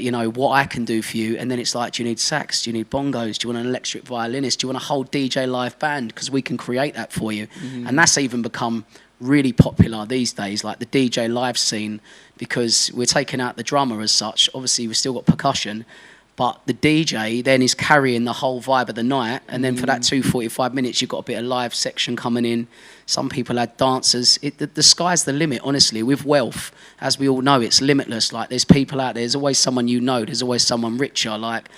you know, what I can do for you, and then it's like, do you need sax? Do you need bongos? Do you want an electric violinist? Do you want a whole DJ live band? Because we can create that for you. And that's even become really popular these days, like the DJ live scene, because we're taking out the drummer as such. Obviously, we've still got percussion, but the DJ then is carrying the whole vibe of the night, and then for that 45 minutes, you've got a bit of live section coming in. Some people had dancers. The sky's the limit, honestly. With wealth, as we all know, it's limitless. Like, there's people out there. There's always someone you know. There's always someone richer. Like,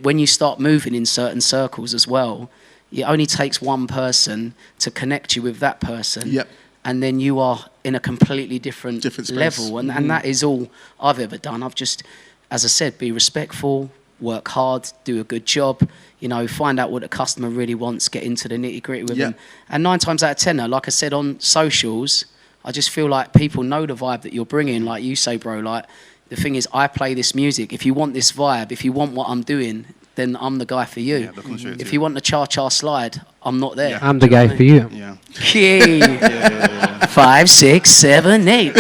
when you start moving in certain circles as well, it only takes one person to connect you with that person. Yep. And then you are in a completely different space. level. And that is all I've ever done. I've just, as I said, be respectful, work hard, do a good job, you know, find out what the customer really wants, get into the nitty-gritty with them. And 9 times out of 10, like I said, on socials, I just feel like people know the vibe that you're bringing. Like you say, bro, like, the thing is, I play this music. If you want this vibe, if you want what I'm doing, then I'm the guy for you. Yeah, they'll come straight to If you. you want the cha-cha slide, I'm not there. I'm the guy for you. Yeah. Yeah. 5, 6, 7, 8.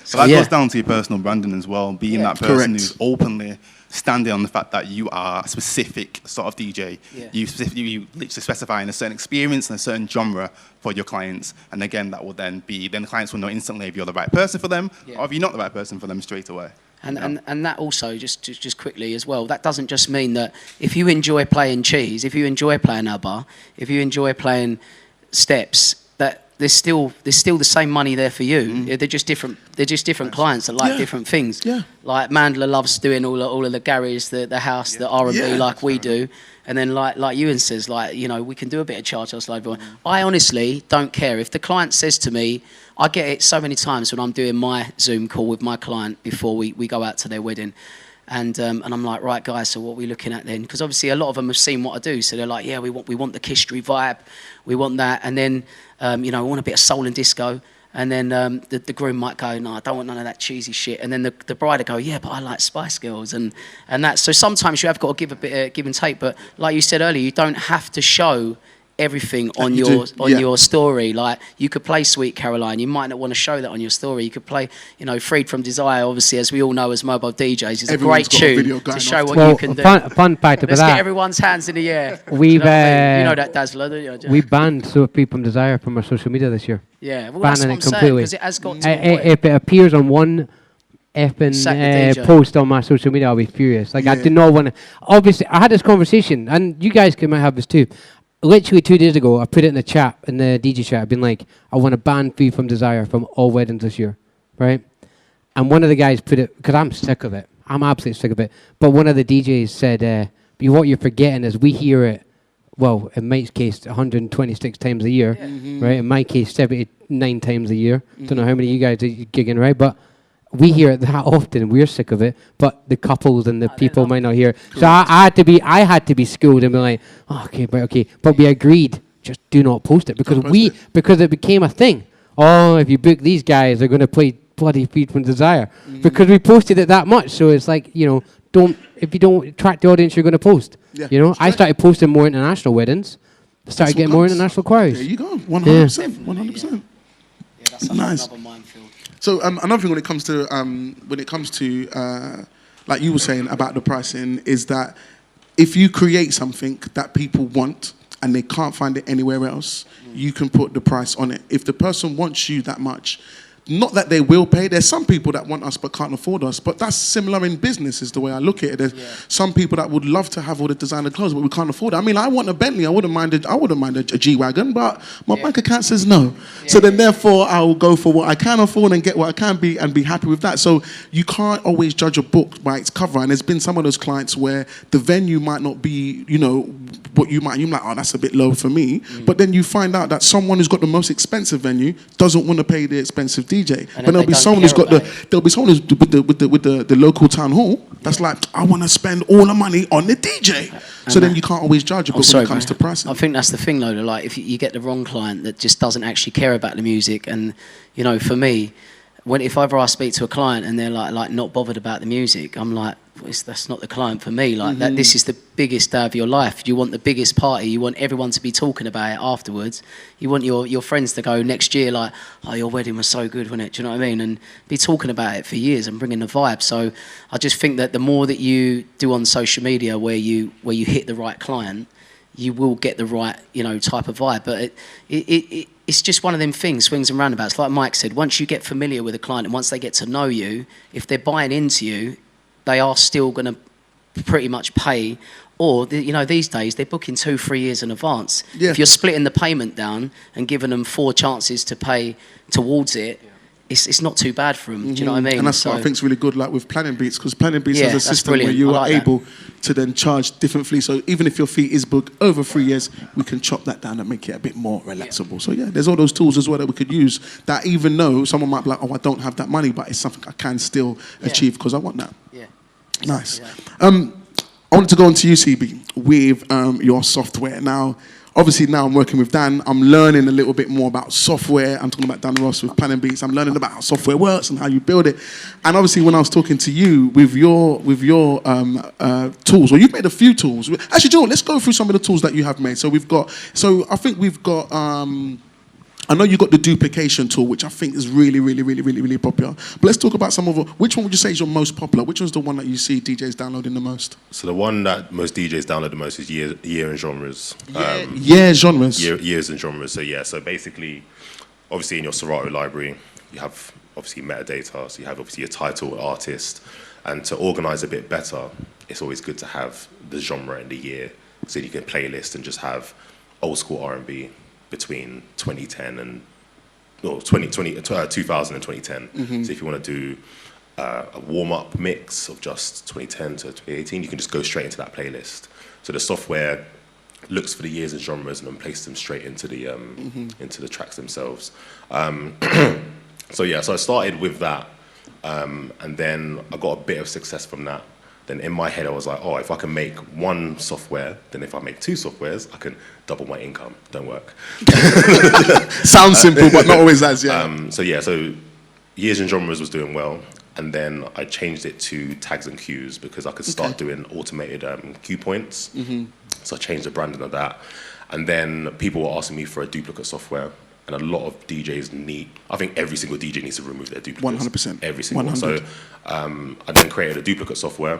So that goes down to your personal branding as well, being that person Correct. who's openly standing on the fact that you are a specific sort of DJ. Yeah. You literally specifying a certain experience and a certain genre for your clients. And again, that will then the clients will know instantly if you're the right person for them or if you're not the right person for them straight away. And that also, just quickly as well, that doesn't just mean that if you enjoy playing cheese, if you enjoy playing ABBA, if you enjoy playing steps, that there's still the same money there for you. They're just different clients that like different things. Yeah. Like Mandela loves doing all of the garage, the house, the R&B like we do. And then like Euan says, like, you know, we can do a bit of charge live. I honestly don't care. If the client says to me, I get it so many times when I'm doing my Zoom call with my client before we go out to their wedding. And I'm like, right, guys, so what are we looking at then? Because obviously a lot of them have seen what I do. So they're like, yeah, we want the Kistry vibe. We want that. And then, you know, we want a bit of soul and disco. And then the groom might go, no, I don't want none of that cheesy shit. And then the bride will go, yeah, but I like Spice Girls. And that. So sometimes you have got to give a bit of give and take. But like you said earlier, you don't have to show everything on your story. Like, you could play Sweet Caroline, you might not want to show that on your story. You could play, you know, Freed from Desire, obviously, as we all know as mobile DJs, is Everyone's a great tune to show what you can do. Fun fact about Let's that. get everyone's hands in the air. We've, you know that Dazzler, don't you? We banned Freed from Desire from our social media this year. Yeah, well, that's what I'm saying, because it has got to a point. If it appears on one effing post on my social media, I'll be furious. Like, I do not want to. Obviously, I had this conversation, and you guys might have this too. Literally 2 days ago, I put it in the chat, in the DJ chat. I've been like, I want to ban Freed from Desire from all weddings this year, right? And one of the guys put it, because I'm sick of it. I'm absolutely sick of it. But one of the DJs said, what you're forgetting is we hear it, well, in Mike's case, 126 times a year, right? In my case, 79 times a year. Don't know how many of you guys are gigging, right? But we hear it that often. We're sick of it, but the couples and the people might not hear it. So I had to be schooled and be like, oh, okay. But we agreed, just do not post it because it became a thing. Oh, if you book these guys, they're going to play bloody Freed from Desire because we posted it that much. So it's like, you know, if you don't attract the audience, you're going to post. Yeah, you know, I started posting more international weddings. Started getting more international queries. There you go, 100%, 100%. Yeah, that's Nice. another minefield. So another thing when it comes to like you were saying about the pricing is that if you create something that people want and they can't find it anywhere else, you can put the price on it. If the person wants you that much, not that they will pay. There's some people that want us but can't afford us. But that's similar in business, is the way I look at it. There's some people that would love to have all the designer clothes, but we can't afford it. I mean, I want a Bentley. I wouldn't mind a G-Wagon, but my bank account says no. So then, therefore, I will go for what I can afford and get what I can be and be happy with that. So you can't always judge a book by its cover. And there's been some of those clients where the venue might not be, what you're like, oh, that's a bit low for me. But then you find out that someone who's got the most expensive venue doesn't want to pay the expensive DJ. But there'll be someone who's got with the local town hall that's like, I want to spend all the money on the DJ. So then you can't always judge a book when it comes to pricing. I think that's the thing though, like if you get the wrong client that just doesn't actually care about the music, and for me, if ever I speak to a client and they're like not bothered about the music, I'm like, that's not the client for me. Like that, this is the biggest day of your life. You want the biggest party. You want everyone to be talking about it afterwards. You want your friends to go next year like, oh, your wedding was so good, wasn't it? Do you know what I mean? And be talking about it for years and bringing the vibe. So I just think that the more that you do on social media, where you hit the right client, you will get the right type of vibe. But it's just one of them things, swings and roundabouts. Like Mike said, once you get familiar with a client and once they get to know you, if they're buying into you, they are still going to pretty much pay. Or, these days, they're booking 2-3 years in advance. Yeah. If you're splitting the payment down and giving them 4 chances to pay towards it, it's not too bad for them. Do you know what I mean? And that's what I think is really good, like with Planning Beats, because Planning Beats has a system where brilliant. you I are like able to then charge differently. So even if your fee is booked over 3 years, we can chop that down and make it a bit more relaxable. So there's all those tools as well that we could use, that even though someone might be like, oh, I don't have that money, but it's something I can still achieve because I want that. Yeah. Nice. I wanted to go on to you, CB, with your software. Now, obviously now I'm working with Dan. I'm learning a little bit more about software. I'm talking about Dan Ross with Planning Beats. I'm learning about how software works and how you build it. And obviously when I was talking to you with your tools, well, you've made a few tools. Actually, Joe, let's go through some of the tools that you have made. So I think we've got, I know you got the duplication tool, which I think is really, really, really, really, really popular. But let's talk about which one would you say is your most popular? Which one's the one that you see DJs downloading the most? So the one that most DJs download the most is year and genres. Genres. Years and genres. So basically, obviously in your Serato library, you have obviously metadata. So you have obviously your title, artist, and to organize a bit better, it's always good to have the genre and the year, so you can playlist and just have old school R&B between 2010 and 2000 and 2010. So if you want to do a warm-up mix of just 2010 to 2018, you can just go straight into that playlist. So the software looks for the years and genres and then places them straight into the tracks themselves. So I started with that, and then I got a bit of success from that. Then in my head I was like, oh, if I can make one software, then if I make 2 softwares, I can double my income. Don't work. Sounds simple, but not always as, So years and genres was doing well. And then I changed it to tags and cues because I could start doing automated cue points. So I changed the branding of that. And then people were asking me for a duplicate software. And a lot of DJs I think every single DJ needs to remove their duplicates. 100%. Every single one. 100. So I then created a duplicate software.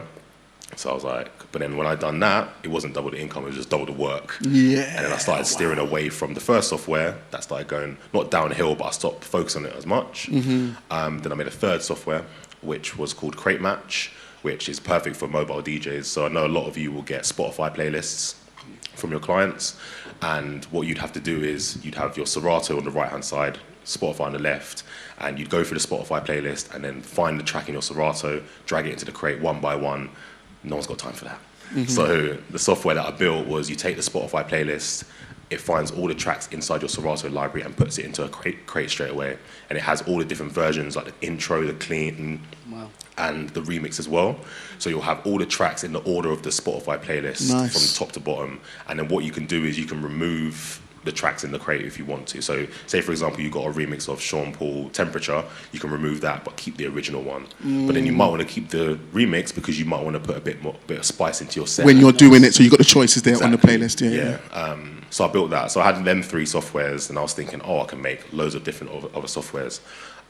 So I was like, but then when I done that, it wasn't double the income, it was just double the work. Yeah. And then I started steering away from the first software. That started going, not downhill, but I stopped focusing on it as much. Then I made a third software, which was called Crate Match, which is perfect for mobile DJs. So I know a lot of you will get Spotify playlists from your clients. And what you'd have to do is you'd have your Serato on the right-hand side, Spotify on the left, and you'd go through the Spotify playlist and then find the track in your Serato, drag it into the crate one by one. No one's got time for that. So the software that I built was you take the Spotify playlist, it finds all the tracks inside your Serato library and puts it into a crate straight away. And it has all the different versions, like the intro, the clean, and the remix as well. So you'll have all the tracks in the order of the Spotify playlist from top to bottom. And then what you can do is you can remove the tracks in the crate if you want to. So say, for example, you got a remix of Sean Paul Temperature, you can remove that but keep the original one. But then you might want to keep the remix because you might want to put a bit of spice into your set. When you're doing it, so you got the choices there on the playlist. So I built that. So I had them 3 softwares and I was thinking, I can make loads of different other softwares.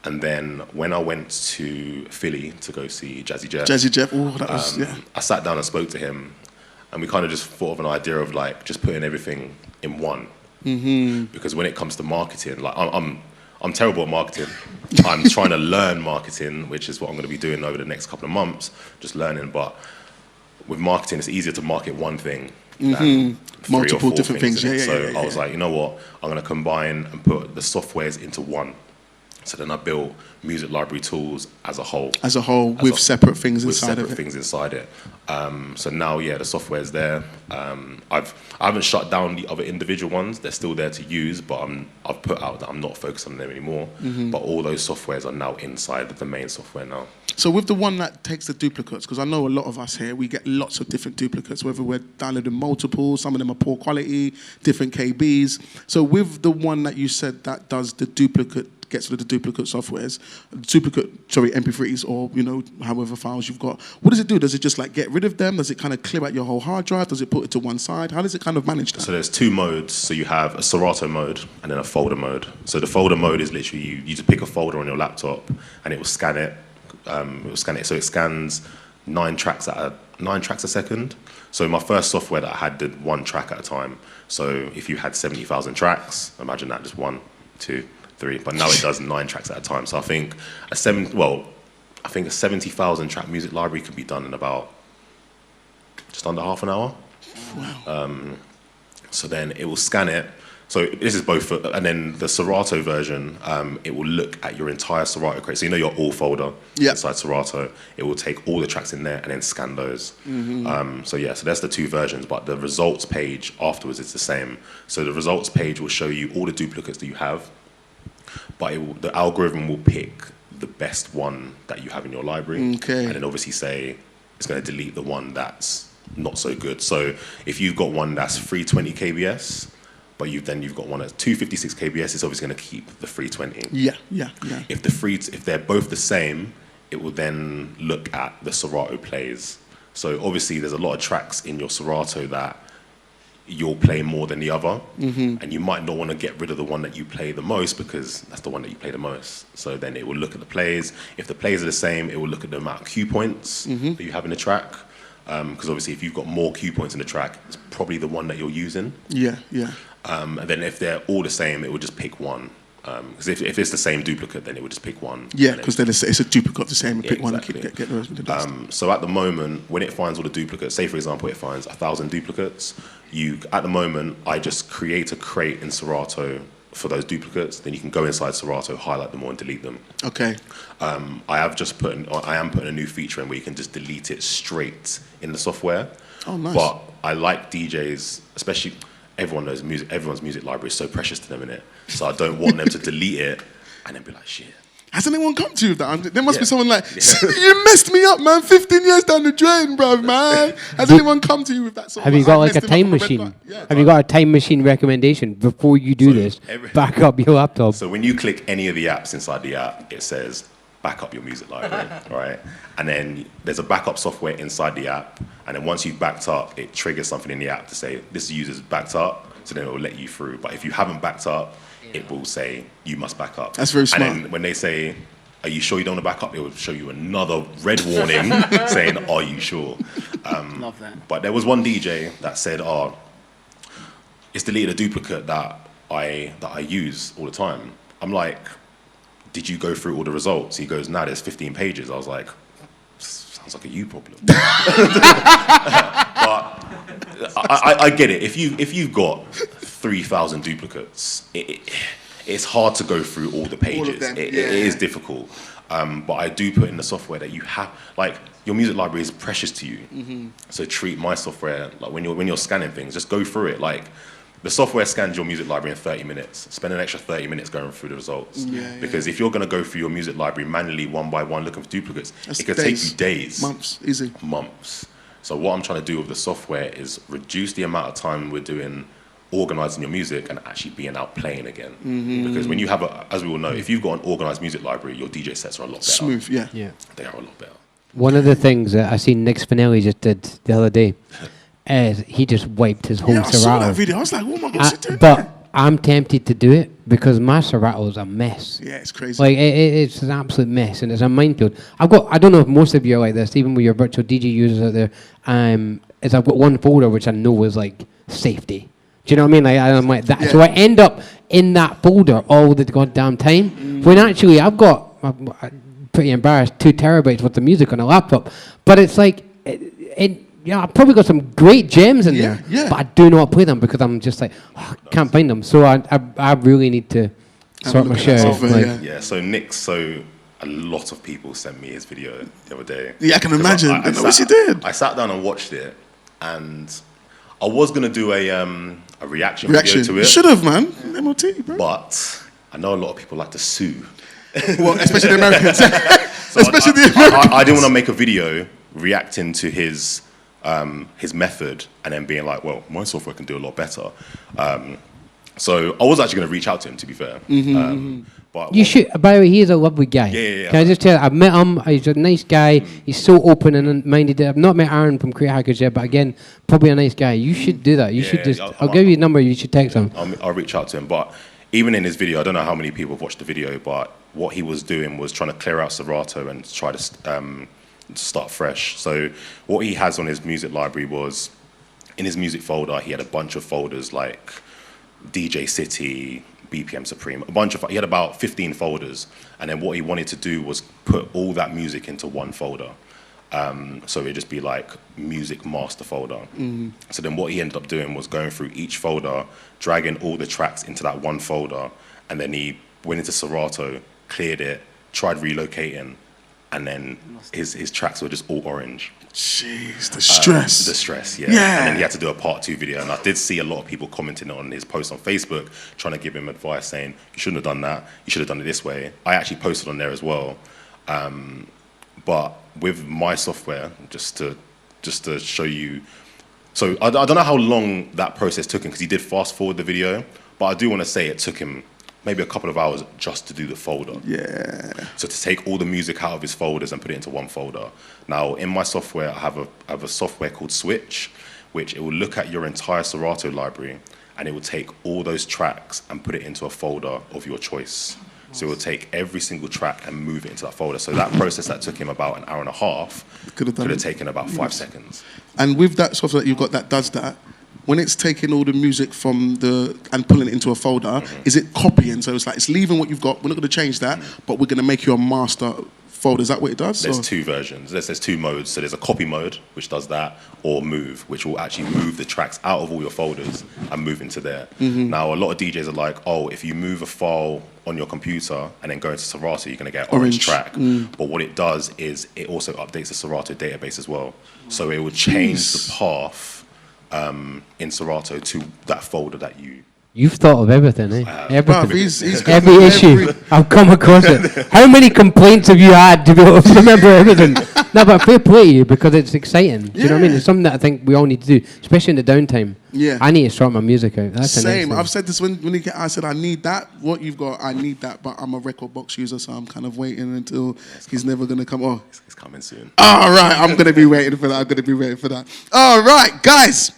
And then when I went to Philly to go see Jazzy Jeff, that was, I sat down and spoke to him. and we kind of just thought of an idea of like just putting everything in one. Because when it comes to marketing, like I'm terrible at marketing. I'm trying to learn marketing, which is what I'm going to be doing over the next couple of months, just learning. But with marketing, it's easier to market one thing than multiple 3 or 4 different things. So I was like, you know what? I'm going to combine and put the softwares into one. So then I built music library tools as a whole. With separate things with inside separate of it. things inside it. So now, the software's there. I haven't shut down the other individual ones. They're still there to use, but I've put out that I'm not focused on them anymore. But all those softwares are now inside the main software now. So with the one that takes the duplicates, because I know a lot of us here, we get lots of different duplicates, whether we're downloading multiple, some of them are poor quality, different KBs. So with the one that you said that does the duplicate, gets rid of the duplicate softwares, MP3s or, however files you've got, what does it do? Does it just like get rid of them? Does it kind of clear out your whole hard drive? Does it put it to one side? How does it kind of manage that? So there's 2 modes. So you have a Serato mode and then a folder mode. So the folder mode is literally you just pick a folder on your laptop and it will scan it. So it scans 9 tracks a second. So my first software that I had did 1 track at a time. So if you had 70,000 tracks, imagine that, just 1, 2, 3. But now it does 9 tracks at a time. So I think a 70,000 track music library can be done in about just under half an hour. Wow. So then it will scan it. So this is both, and then the Serato version, it will look at your entire Serato crate. So your all folder inside Serato. It will take all the tracks in there and then scan those. So that's the 2 versions, but the results page afterwards is the same. So the results page will show you all the duplicates that you have, but the algorithm will pick the best one that you have in your library. Okay. And then obviously say it's going to delete the one that's not so good. So if you've got one that's 320 kbs, but you've got one that's 256 kbs, it's obviously going to keep the 320. Yeah. If they're both the same, it will then look at the Serato plays. So obviously there's a lot of tracks in your Serato that you'll play more than the other, and you might not want to get rid of the one that you play the most because that's the one that you play the most. So then it will look at the plays. If the plays are the same, it will look at the amount of cue points that you have in the track. Because obviously if you've got more cue points in the track, it's probably the one that you're using. Yeah. And then if they're all the same, it would just pick one. Because if it's the same duplicate, then it would just pick one. Yeah, because then it's a duplicate of the same. Pick one and exactly. get the rest of the dust. So at the moment, when it finds all the duplicates, say for example it finds 1,000 duplicates, at the moment I just create a crate in Serato for those duplicates. Then you can go inside Serato, highlight them all, and delete them. Okay. I am putting a new feature in where you can just delete it straight in the software. Oh, nice. But I like DJs, especially. Everyone knows everyone's music library is so precious to them, innit? So I don't want them to delete it and then be like, shit. Has anyone come to you with that? There must be someone like, you messed me up, man. 15 years down the drain, bruv, man. Has anyone come to you with that sort Have of you got like a time machine? Have you got a time machine recommendation before you do this? Back up your laptop. So when you click any of the apps inside the app, it says back up your music library, right? And then there's a backup software inside the app. And then once you've backed up, it triggers something in the app to say this user's backed up. So then it will let you through. But if you haven't backed up, it will say you must back up. That's very smart. And then when they say, are you sure you don't want to back up? It will show you another red warning saying, are you sure? Love that. But there was one DJ that said, it's deleted a duplicate that I use all the time. I'm like, did you go through all the results? He goes, nah, there's 15 pages. I was like, sounds like a you problem. But I get it. If you've got 3,000 duplicates, it's hard to go through all the pages. All of them, it is difficult. But I do put in the software that you have, like, your music library is precious to you. So treat my software, like when you're scanning things, just go through it. Like, the software scans your music library in 30 minutes. Spend an extra 30 minutes going through the results. Because if you're going to go through your music library manually, one by one, looking for duplicates, it could take you days. Months, easy. Months. So what I'm trying to do with the software is reduce the amount of time we're doing organising your music and actually being out playing again. Because when you have, as we all know, if you've got an organised music library, your DJ sets are a lot better. Smooth, yeah. They are a lot better. One of the things that I seen Nick Spinelli just did the other day is he just wiped his whole I saw Serato. that video. I was like, oh my God, doing But that? I'm tempted to do it because my Serato is a mess. Yeah, it's crazy. Like it's an absolute mess and it's a minefield. I don't know if most of you are like this, even with your virtual DJ users out there. is I've got one folder which I know is like safety. Do you know what I mean? Like, I'm like that. Yeah. So I end up in that folder all the goddamn time. When actually I've got, I'm pretty embarrassed, 2 terabytes worth of music on a laptop. But it's like, yeah, I've probably got some great gems in there. Yeah. But I do not play them because I'm just like, I can't find them. So I really need to sort my shit out. software, Like, Yeah, so Nick, a lot of people sent me his video the other day. Yeah, I can 'Cause imagine. I wish you did. I sat down and watched it, and I was going to do a reaction video to You it. should have, man. MOT, bro. But I know a lot of people like to sue. Well, especially the Americans. So Especially the Americans. I didn't want to make a video reacting to his method and then being like, well, my software can do a lot better. So I was actually going to reach out to him, to be fair. But you should. By the way, he is a lovely guy. Yeah. Can I just tell you, I've met him. He's a nice guy. He's so open and minded. I've not met Aaron from Create Hackers yet, but again, probably a nice guy. You should do that. You should just. I'll give you his number. You should text him. I'll reach out to him. But even in his video, I don't know how many people have watched the video, but what he was doing was trying to clear out Serato and try to start fresh. So what he has on his music library was, in his music folder, he had a bunch of folders like DJ City, BPM Supreme, he had about 15 folders. And then what he wanted to do was put all that music into one folder. So it'd just be like music master folder. So then what he ended up doing was going through each folder, dragging all the tracks into that one folder, and then he went into Serato, cleared it, tried relocating, and then his tracks were just all orange. Jeez, the stress. The stress, yeah. Yeah. And then he had to do a part 2 video, and I did see a lot of people commenting on his post on Facebook, trying to give him advice, saying, you shouldn't have done that, you should have done it this way. I actually posted on there as well. But with my software, just to show you, so I don't know how long that process took him, because he did fast forward the video, but I do want to say it took him maybe a couple of hours just to do the folder. Yeah. So to take all the music out of his folders and put it into one folder. Now, in my software, I have a software called Switch, which it will look at your entire Serato library, and it will take all those tracks and put it into a folder of your choice. So it will take every single track and move it into that folder. So that process that took him about an hour and a half could have taken about 5 seconds. And with that software that you've got that does that, when it's taking all the music from and pulling it into a folder, is it copying? So it's like, it's leaving what you've got, we're not going to change that, but we're going to make you a master folder. Is that what it does? There's 2 versions. There's 2 modes. So there's a copy mode, which does that, or move, which will actually move the tracks out of all your folders and move into there. Now, a lot of DJs are like, oh, if you move a file on your computer and then go into Serato, you're going to get an orange track. But what it does is it also updates the Serato database as well. So it will change the path in Serato to that folder that you... You've thought of everything, eh? Everything. Bruv, he's got Every issue. I've come across it. How many complaints have you had to be able to remember everything? No, but fair play to you, because it's exciting. Do you know what I mean? It's something that I think we all need to do, especially in the downtime. Yeah. I need to sort my music out. That's the next Same. thing. I've said this when I said I need that. What you've got, I need that. But I'm a record box user, so I'm kind of waiting until he's never going to come. Oh, It's coming soon. all right. I'm going to be waiting for that. All right, guys.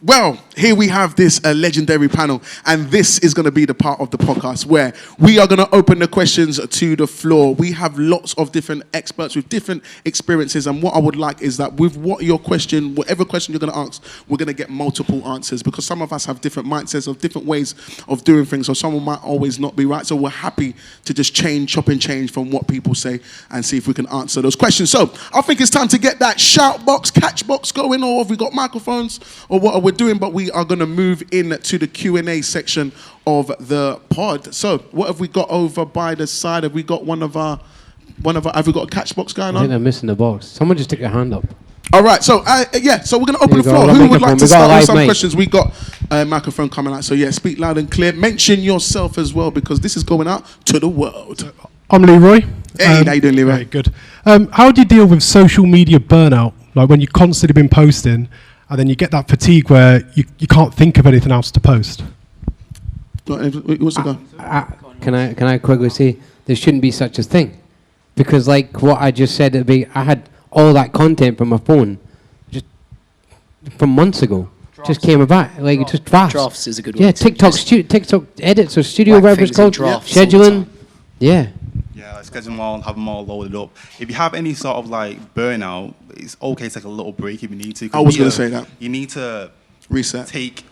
Well, here we have this legendary panel, and this is going to be the part of the podcast where we are going to open the questions to the floor. We have lots of different experts with different experiences, and what I would like is that with whatever question you're going to ask, we're going to get multiple answers, because some of us have different mindsets of different ways of doing things, so someone might always not be right. So we're happy to just chop and change from what people say and see if we can answer those questions. So I think it's time to get that shout box, catch box going, or have we got microphones, or what are we doing? But we are going to move in to the Q&A section of the pod. So what have we got over by the side? Have we got have we got a catch box going I think on? they're missing the box. Someone just took their hand up. All right, so so we're going to open the There you floor. go. Who would like to We got a start with live some mic. questions? We got a microphone coming out. So yeah, speak loud and clear. Mention yourself as well, because this is going out to the world. I'm Leroy. Hey, how you doing, Leroy? Very good. How do you deal with social media burnout? Like when you've constantly been posting, and then you get that fatigue where you can't think of anything else to post? What's the go? Can I quickly say there shouldn't be such a thing, because like what I just said, I had all that content from my phone just from months ago. Just came about, like just drafts. Drafts is a good Yeah, word. TikTok edits or studio, Whack whatever it's things in called. drafts all the Scheduling. time. Yeah. Yeah, schedule them all, have them all loaded up. If you have any sort of like burnout, it's okay to take a little break if you need to. I was going to say that. You need to Reset. take.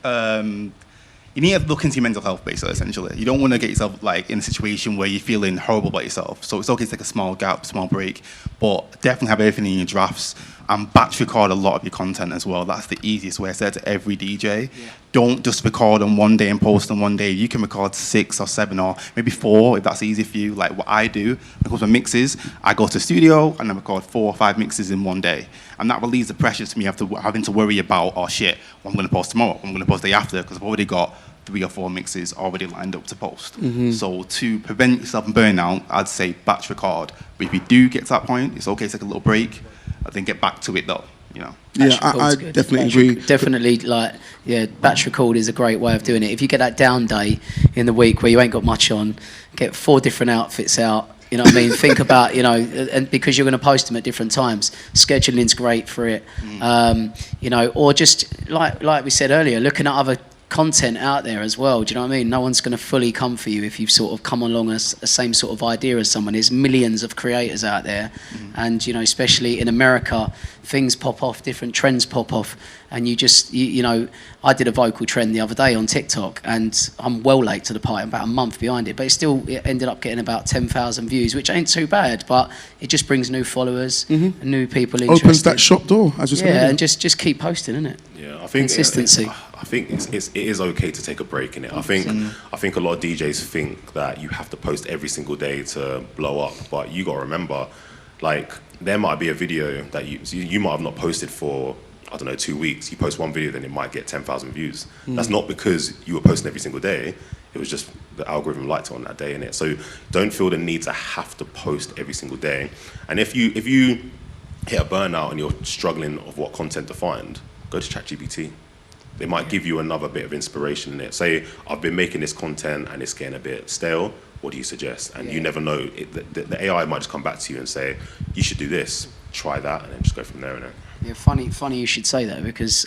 You need to look into your mental health, basically, essentially. You don't want to get yourself like in a situation where you're feeling horrible about yourself. So it's okay to take a small gap, small break, but definitely have everything in your drafts and batch record a lot of your content as well. That's the easiest way. I said to every DJ, don't just record on one day and post on one day. You can record 6 or 7 or maybe 4 if that's easy for you. Like what I do, when it comes to mixes, I go to the studio and I record 4 or 5 mixes in one day. And that relieves the pressure to me having to worry about, oh shit, what I'm going to post tomorrow, what I'm going to post the day after, because I've already got 3 or 4 mixes already lined up to post. So to prevent yourself from burnout, I'd say batch record. But if you do get to that point, it's okay to take a little break, then get back to it though, you know. Yeah, I definitely agree. Definitely, like, yeah, batch record is a great way of doing it. If you get that down day in the week where you ain't got much on, get 4 different outfits out. You know what I mean? Think about, you know, and because you're going to post them at different times, scheduling's great for it. You know, or just like we said earlier, looking at other content out there as well. Do you know what I mean? No one's going to fully come for you if you've sort of come along a same sort of idea as someone. There's millions of creators out there, and you know, especially in America, things pop off, different trends pop off, and you know, I did a vocal trend the other day on TikTok, and I'm well late to the party, I'm about a month behind it, but it ended up getting about 10,000 views, which ain't too bad, but it just brings new followers, and new people interested. Opens that shop door, as you said. Yeah, and just keep posting, innit? Yeah, I think consistency. I think it is okay to take a break in it. I think a lot of DJs think that you have to post every single day to blow up, but you got to remember, like, there might be a video that you might have not posted for, I don't know, 2 weeks. You post one video, then it might get 10,000 views. That's not because you were posting every single day. It was just the algorithm liked it on that day, innit? So don't feel the need to have to post every single day. And if you hit a burnout and you're struggling of what content to find, go to ChatGPT. They might give you another bit of inspiration in it. Say, I've been making this content and it's getting a bit stale. What do you suggest? And you never know. The AI might just come back to you and say, you should do this, try that, and then just go from there. Innit? Yeah, funny you should say that, because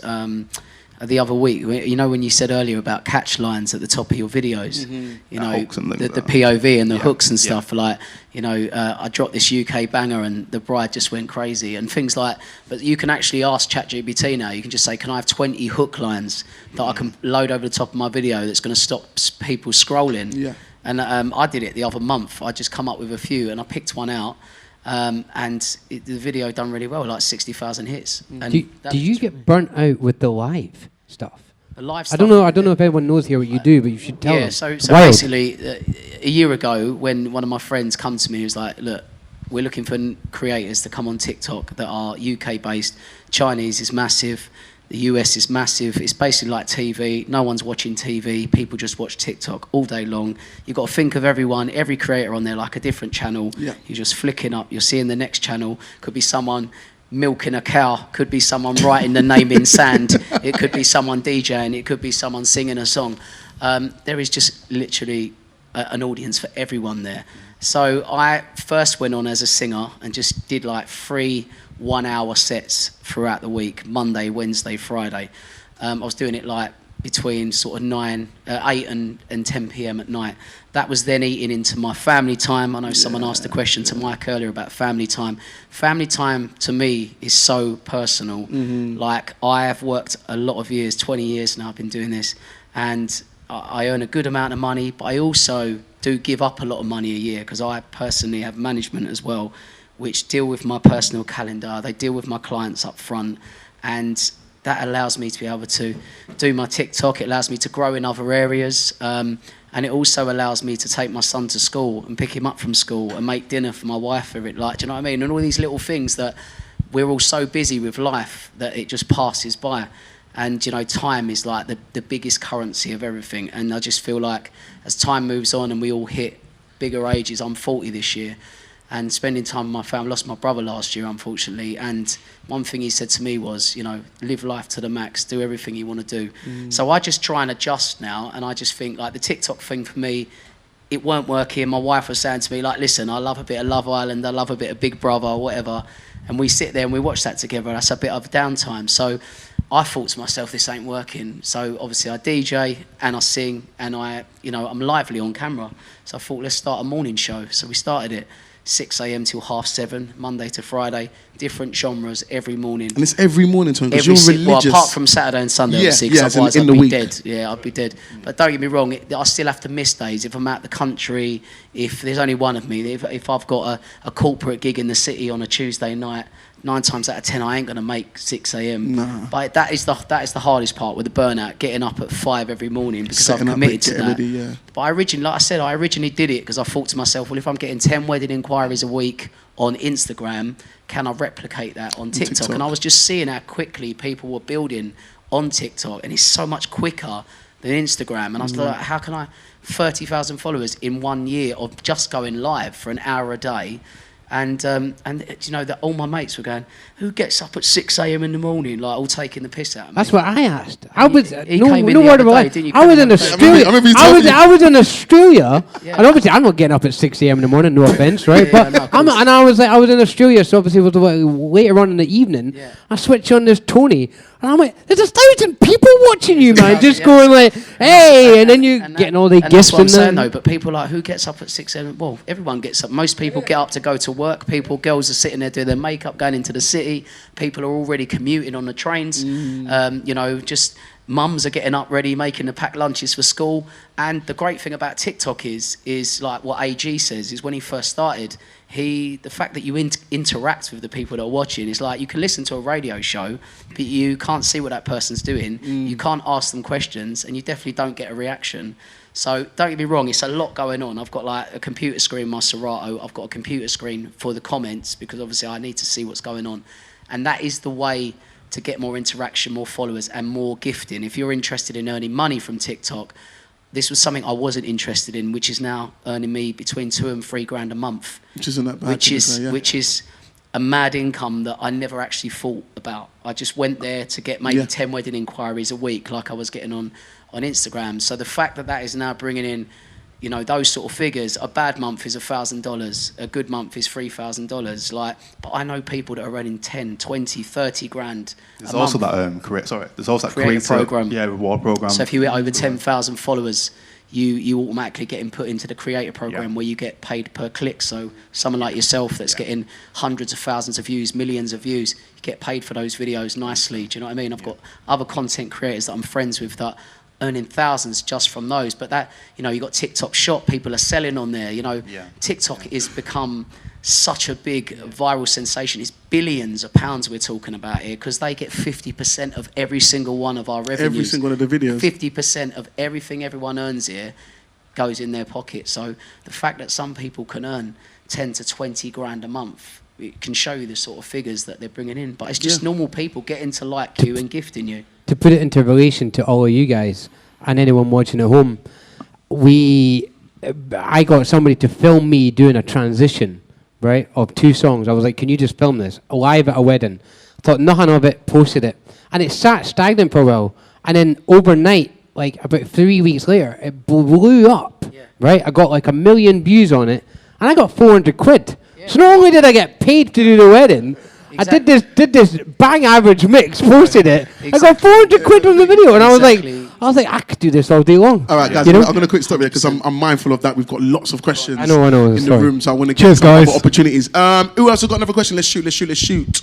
the other week, you know, when you said earlier about catch lines at the top of your videos, you know, the POV and the hooks and stuff, like, you know, I dropped this UK banger and the bride just went crazy and things like, but you can actually ask ChatGPT now, you can just say, can I have 20 hook lines that I can load over the top of my video that's going to stop people scrolling? Yeah. And I did it the other month. I just come up with a few and I picked one out. And the video done really well, like 60,000 hits. And do you get burnt out with the live stuff? The live stuff? I don't know if everyone knows here what you do, but you should tell them. So basically, a year ago, when one of my friends come to me, he was like, look, we're looking for creators to come on TikTok that are UK based. Chinese is massive. The US is massive. It's basically like TV. No one's watching TV. People just watch TikTok all day long. You've got to think of every creator on there like a different channel. Yeah. You're just flicking up. You're seeing the next channel. Could be someone milking a cow. Could be someone writing the name in sand. It could be someone DJing. It could be someone singing a song. There is just literally an audience for everyone there. So I first went on as a singer and just did like 3 1-hour sets throughout the week, Monday, Wednesday, Friday. I was doing it like between sort of 8 and 10 p.m. at night. That was then eating into my family time. I know someone asked a question to Mike earlier about family time. Family time to me is so personal. Like, I have worked a lot of years, 20 years now I've been doing this, and I earn a good amount of money, but I also do give up a lot of money a year because I personally have management as well, which deal with my personal calendar. They deal with my clients up front, and that allows me to be able to do my TikTok. It allows me to grow in other areas, and it also allows me to take my son to school and pick him up from school and make dinner for my wife. Like, do you know what I mean? And all these little things that we're all so busy with life that it just passes by. And, you know, time is like the biggest currency of everything. And I just feel like as time moves on and we all hit bigger ages, I'm 40 this year, and spending time with my family. I lost my brother last year, unfortunately, and one thing he said to me was, you know, live life to the max, do everything you want to do. So I just try and adjust now, and I just think, like, the TikTok thing for me, it weren't working. My wife was saying to me, like, listen, I love a bit of Love Island, I love a bit of Big Brother, or whatever, and we sit there and we watch that together. That's a bit of downtime. So I thought to myself, this ain't working. So obviously I DJ and I sing, and I'm lively on camera. So I thought, let's start a morning show. So we started it. 6 a.m. till 7:30, Monday to Friday, different genres every morning. And it's every morning, Tony, because you're religious. Well, apart from Saturday and Sunday, Yeah, obviously, because yeah, otherwise in I'd the be week. dead. Yeah, I'd be dead. But don't get me wrong, I still have to miss days. If I'm out the country, if there's only one of me, if I've got a corporate gig in the city on a Tuesday night, 9 times out of 10 I ain't going to make 6 a.m. No. But that is the hardest part with the burnout, getting up at 5 every morning because Setting I've up committed and to getting that. ready, yeah. But like I said, I originally did it because I thought to myself, well, if I'm getting 10 wedding inquiries a week on Instagram, can I replicate that on TikTok? And I was just seeing how quickly people were building on TikTok, and it's so much quicker than Instagram. And I was like, how can I 30,000 followers in 1 year of just going live for an hour a day? And you know, that all my mates were going, who gets up at 6 a.m. in the morning, like all taking the piss out of me? That's what I asked. I was He came in no the word other of a lie. day, didn't you? I was in Australia. I remember you told me. I was in Australia, Yeah. and obviously I'm not getting up at 6 a.m. in the morning. No offense, right? Yeah, But no, of course. I was in Australia, so obviously it was later on in the evening. Yeah. I switch on this Tony, and I'm like, there's 1,000 people watching you, man, just Yeah. going like, hey, and then you And getting all the and gifts that's what I'm and saying, that. though. But people are like, who gets up at 6 a.m.? Well, everyone gets up. Most people get up to go to work. Girls are sitting there doing their makeup, going into the city. People are already commuting on the trains. You know, just mums are getting up ready, making the packed lunches for school. And the great thing about TikTok is like what AG says, is when he first started, the fact that you interact with the people that are watching is like, you can listen to a radio show, but you can't see what that person's doing. You can't ask them questions, and you definitely don't get a reaction. So don't get me wrong, it's a lot going on. I've got like a computer screen, my Serato. I've got a computer screen for the comments because obviously I need to see what's going on. And that is the way to get more interaction, more followers, and more gifting. If you're interested in earning money from TikTok, this was something I wasn't interested in, which is now earning me between $2,000 and $3,000 a month. Which isn't that bad. Which is a mad income that I never actually thought about. I just went there to get maybe 10 wedding inquiries a week, like I was getting on Instagram. So the fact that is now bringing in, you know, those sort of figures. A bad month is $1,000. A good month is $3,000. Like, but I know people that are earning 10, 20, 30 grand. There's also that there's also that creator program. Yeah, reward program. So if you hit over 10,000 followers, you automatically get input into the creator program where you get paid per click. So someone like yourself that's getting hundreds of thousands of views, millions of views, you get paid for those videos nicely. Do you know what I mean? I've got other content creators that I'm friends with that earning thousands just from those. But that, you know, you got TikTok Shop, people are selling on there. You know, TikTok has become such a big viral sensation. It's billions of pounds we're talking about here, because they get 50% of every single one of our revenues. Every single one of the videos. 50% of everything everyone earns here goes in their pocket. So the fact that some people can earn 10 to 20 grand a month, it can show you the sort of figures that they're bringing in. But it's just normal people getting to like you and gifting you. To put it into relation to all of you guys and anyone watching at home, I got somebody to film me doing a transition, right, of 2 songs. I was like, can you just film this live at a wedding? I thought nothing of it, posted it, and it sat stagnant for a while, and then overnight, like about 3 weeks later, it blew up, right? I got like 1 million views on it, and I got 400 quid. So not only did I get paid to do the wedding, Exactly. I did this bang average mix, posted it. I got Exactly. 400 quid from the video, and Exactly. I was like, I could do this all day long. All right, guys, You know? I'm going to quick stop here because I'm mindful of that. We've got lots of questions I know, in the sorry. room, so I want to Cheers, give some guys. other opportunities. Who else has got another question? Let's shoot.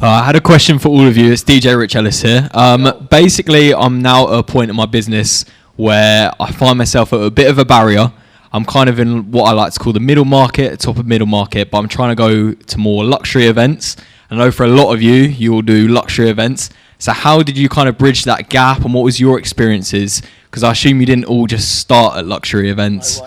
I had a question for all of you. It's DJ Rich Ellis here. Basically, I'm now at a point in my business where I find myself at a bit of a barrier. I'm kind of in what I like to call the middle market, top of middle market, but I'm trying to go to more luxury events. I know for a lot of you will do luxury events. So how did you kind of bridge that gap, and what was your experiences? Because I assume you didn't all just start at luxury events.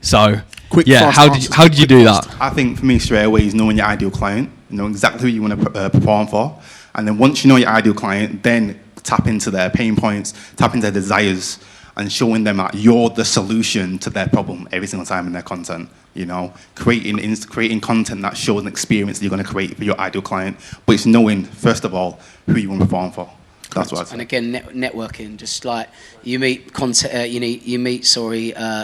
So, how did you do that? I think for me, straight away, is knowing your ideal client, know exactly who you want to perform for. And then once you know your ideal client, then tap into their pain points, tap into their desires, and showing them that you're the solution to their problem every single time in their content. You know, creating content that shows an experience that you're going to create for your ideal client, but it's knowing, first of all, who you want to perform for. That's what I say. And again, networking, just like you meet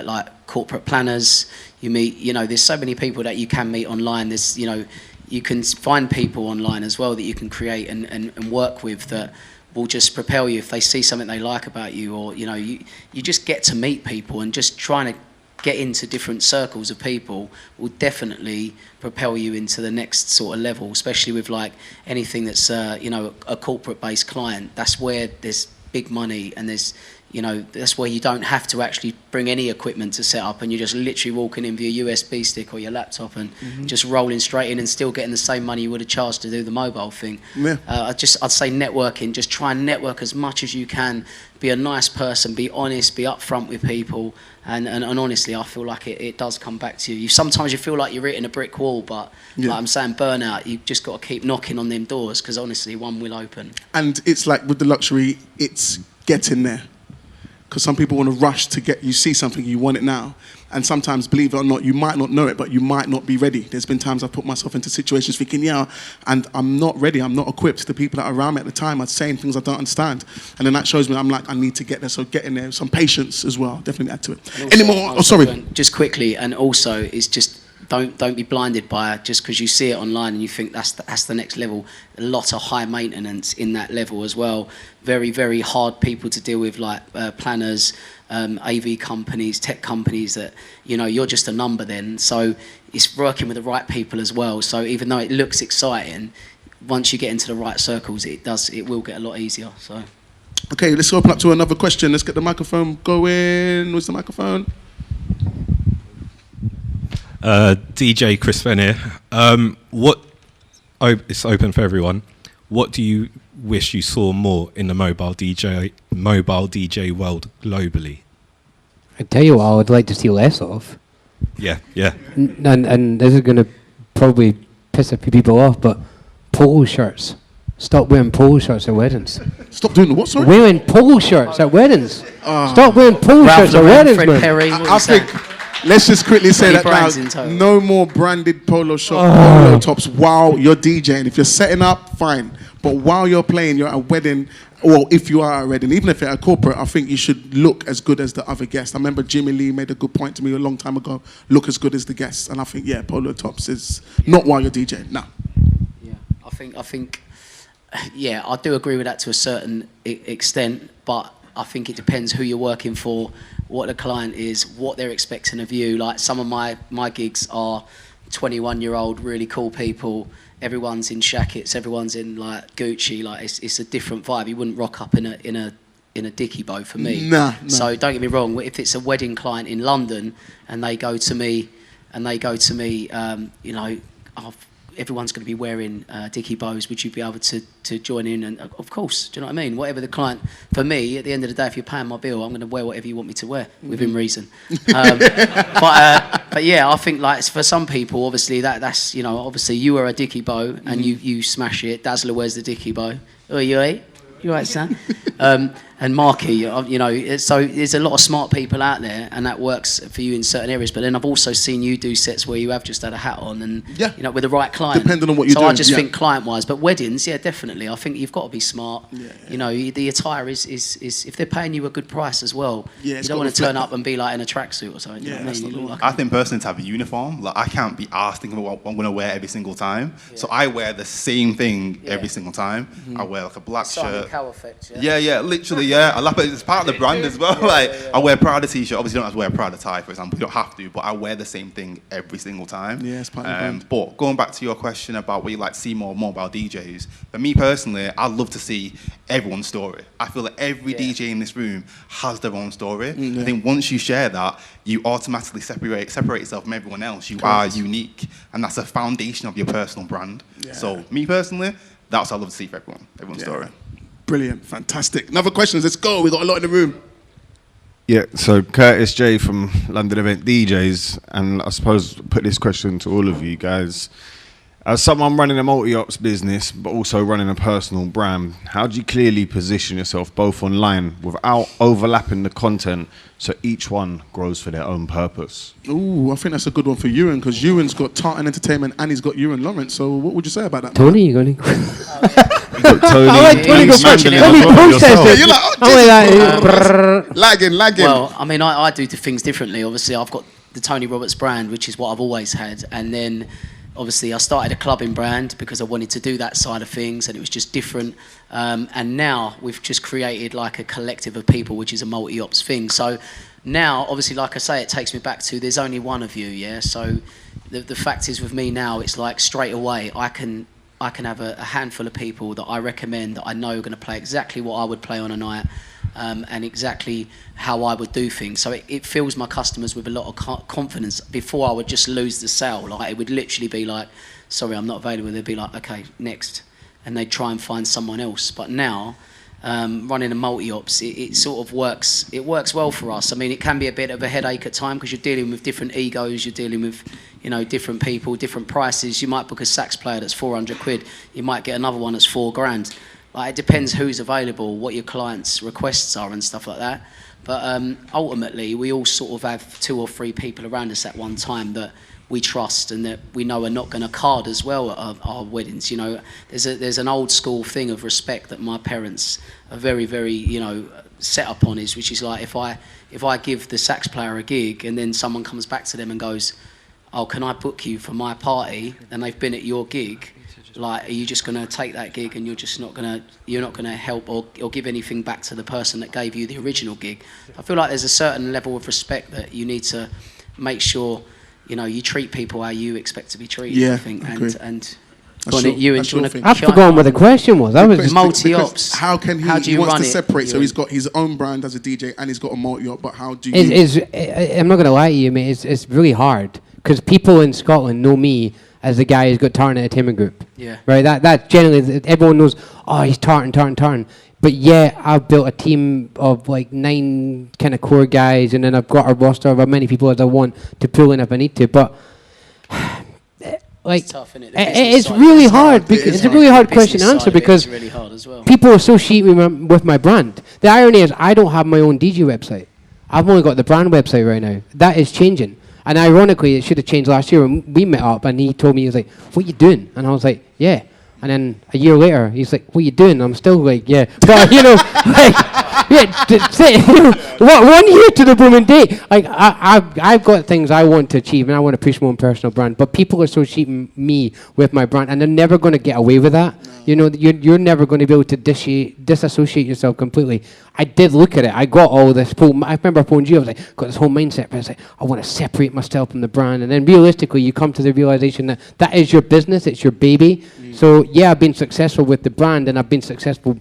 like corporate planners, you meet, you know, there's so many people that you can meet online. There's, you know, you can find people online as well that you can create and work with that will just propel you if they see something they like about you, or, you know, you just get to meet people and just trying to get into different circles of people will definitely propel you into the next sort of level, especially with like anything that's you know, a corporate based client. That's where there's big money, and there's, you know, that's where you don't have to actually bring any equipment to set up, and you're just literally walking in with your USB stick or your laptop and just rolling straight in and still getting the same money you would have charged to do the mobile thing. Yeah. I'd say networking, just try and network as much as you can, be a nice person, be honest, be upfront with people, and honestly, I feel like it does come back to you. Sometimes you feel like you're hitting a brick wall, but like I'm saying, burnout, you've just got to keep knocking on them doors, because honestly, one will open. And it's like with the luxury, it's getting there. Because some people want to rush to get, you see something, you want it now. And sometimes, believe it or not, you might not know it, but you might not be ready. There's been times I've put myself into situations thinking, yeah, and I'm not ready, I'm not equipped. The people that are around me at the time are saying things I don't understand. And then that shows me, I'm like, I need to get there. So getting there, some patience as well, definitely add to it. Any more? Oh, sorry. Just quickly, and also, is just, don't be blinded by it just because you see it online and you think that's the next level. A lot of high maintenance in that level as well. Very, very hard people to deal with, like planners, AV companies, tech companies, that, you know, you're just a number then. So it's working with the right people as well. So even though it looks exciting, once you get into the right circles, it will get a lot easier. So. Okay, let's open up to another question. Let's get the microphone going. Where's the microphone? DJ Chris Fenn here. It's open for everyone. What do you wish you saw more in the mobile DJ world globally? I tell you what, I would like to see less of. Yeah. And this is going to probably piss a few people off, but polo shirts. Stop wearing polo shirts at weddings. Stop doing the what, sorry? Wearing polo shirts at weddings. Stop wearing polo shirts at weddings, Fred man. Perry, I think, let's just quickly say that brands in now. total. No more branded polo polo tops while you're DJing. If you're setting up, fine. But while you're playing, you're at a wedding, or if you are at a wedding, even if you're at a corporate, I think you should look as good as the other guests. I remember Jimmy Lee made a good point to me a long time ago. Look as good as the guests. And I think, yeah, polo tops is not while you're DJing. No. Yeah, I think, yeah, I do agree with that to a certain extent, but I think it depends who you're working for, what the client is, what they're expecting of you. Like some of my gigs are 21-year-old, really cool people. Everyone's in jackets, everyone's in like Gucci. Like it's a different vibe. You wouldn't rock up in a dicky bow for me. No. So don't get me wrong. If it's a wedding client in London and they go to me, you know, everyone's going to be wearing dicky bows. Would you be able to join in? And of course, do you know what I mean? Whatever the client, for me, at the end of the day, if you're paying my bill, I'm going to wear whatever you want me to wear, within reason. But yeah, I think like for some people, obviously that's, you know, obviously you wear a dicky bow and you smash it. Dazzler wears the dicky bow. Oh, you right? You right, son? And Marky, you know, so there's a lot of smart people out there, and that works for you in certain areas. But then I've also seen you do sets where you have just had a hat on, and you know, with the right client. Depending on what you're doing. So I just think client-wise, but weddings, yeah, definitely. I think you've got to be smart. You know, the attire is if they're paying you a good price as well. You don't want to turn up and be like in a tracksuit or something. You know what I mean? You look like I think personally to have a uniform, like I can't be asked thinking about what I'm going to wear every single time. So I wear the same thing every single time. I wear like a black shirt. cow effect, Yeah, literally, I love it. It's part of the brand as well. I wear Prada t-shirt. Obviously, you don't have to wear a Prada tie, for example. You don't have to, but I wear the same thing every single time. Yeah, it's part of the brand. But going back to your question about what you like to see more mobile DJs, for me personally, I love to see everyone's story. I feel that every DJ in this room has their own story. I think once you share that, you automatically separate yourself from everyone else. You are unique, and that's a foundation of your personal brand. So me personally, that's what I love to see for everyone's story. Brilliant, fantastic. Another questions, let's go. We've got a lot in the room. Yeah, so Curtis J from London Event DJs, and I suppose put this question to all of you guys. As someone running a multi-ops business, but also running a personal brand, how do you clearly position yourself both online without overlapping the content so each one grows for their own purpose? Ooh, I think that's a good one for Euan, because Euan's got Tartan Entertainment and he's got Euan Lawrence. So what would you say about that? Tony, you're going to... Tony, I like Tony go first. Let me process it. You're like, lagging. Well, I mean, I do things differently. Obviously, I've got the Tony Roberts brand, which is what I've always had. And then, obviously, I started a clubbing brand because I wanted to do that side of things, and it was just different. And now we've just created like a collective of people, which is a multi-ops thing. So Now, obviously, like I say, it takes me back to there's only one of you, yeah? So the fact is with me now, it's like straight away, I can have a handful of people that I recommend that I know are going to play exactly what I would play on a night, and exactly how I would do things. So it fills my customers with a lot of confidence. Before I would just lose the sale. Like, it would literally be like, sorry, I'm not available. They'd be like, okay, next. And they'd try and find someone else. But now, running a multi-ops, it sort of works. It works well for us. I mean, it can be a bit of a headache at times because you're dealing with different egos. You're dealing with, different people, different prices. You might book a sax player that's 400 quid. You might get another one that's $4,000. Like, it depends who's available, what your clients' requests are and stuff like that. But ultimately, we all sort of have 2 or 3 people around us at one time that we trust and that we know are not going to card as well at our weddings. There's an old school thing of respect that my parents are very, very, set up on, which is like, if I give the sax player a gig and then someone comes back to them and goes, oh, can I book you for my party? And they've been at your gig. Like, are you just going to take that gig and you're not going to help or give anything back to the person that gave you the original gig? I feel like there's a certain level of respect that you need to make sure, you treat people how you expect to be treated. Yeah, I think. I agree. And That's your thing. I've forgotten what the question was. That was multi-ops. How can he? How do He you wants run to it? separate. So You- he's got his own brand as a DJ and he's got a multi-op. But how do you? I'm not going to lie to you, mate. It's really hard because people in Scotland know me as the guy who's got Tartan Entertainment Group. Yeah. Right. That generally everyone knows. Oh, he's Tartan. But yeah, I've built a team of like 9 kind of core guys, and then I've got a roster of as many people as I want to pull in if I need to. But like, It's tough, innit? The business it's side really is hard. It Because is it's a hard. really hard The question to business answer side of it because is really hard as well. people associate me with my brand. The irony is I don't have my own DJ website. I've only got the brand website right now. That is changing. And ironically, it should have changed last year when we met up and he told me, he was like, what you doing? And I was like, yeah. And then a year later, he's like, what you doing? I'm still like, yeah. But, what 1 year to the blooming date? Like, I've got things I want to achieve and I want to push my own personal brand. But people associate me with my brand and they're never going to get away with that. No. You're never going to be able to disassociate yourself completely. I did look at it. I got all this. I remember phone G. I was like, got this whole mindset. But I was like, I want to separate myself from the brand. And then realistically, you come to the realization that that is your business. It's your baby. So yeah, I've been successful with the brand, and I've been successful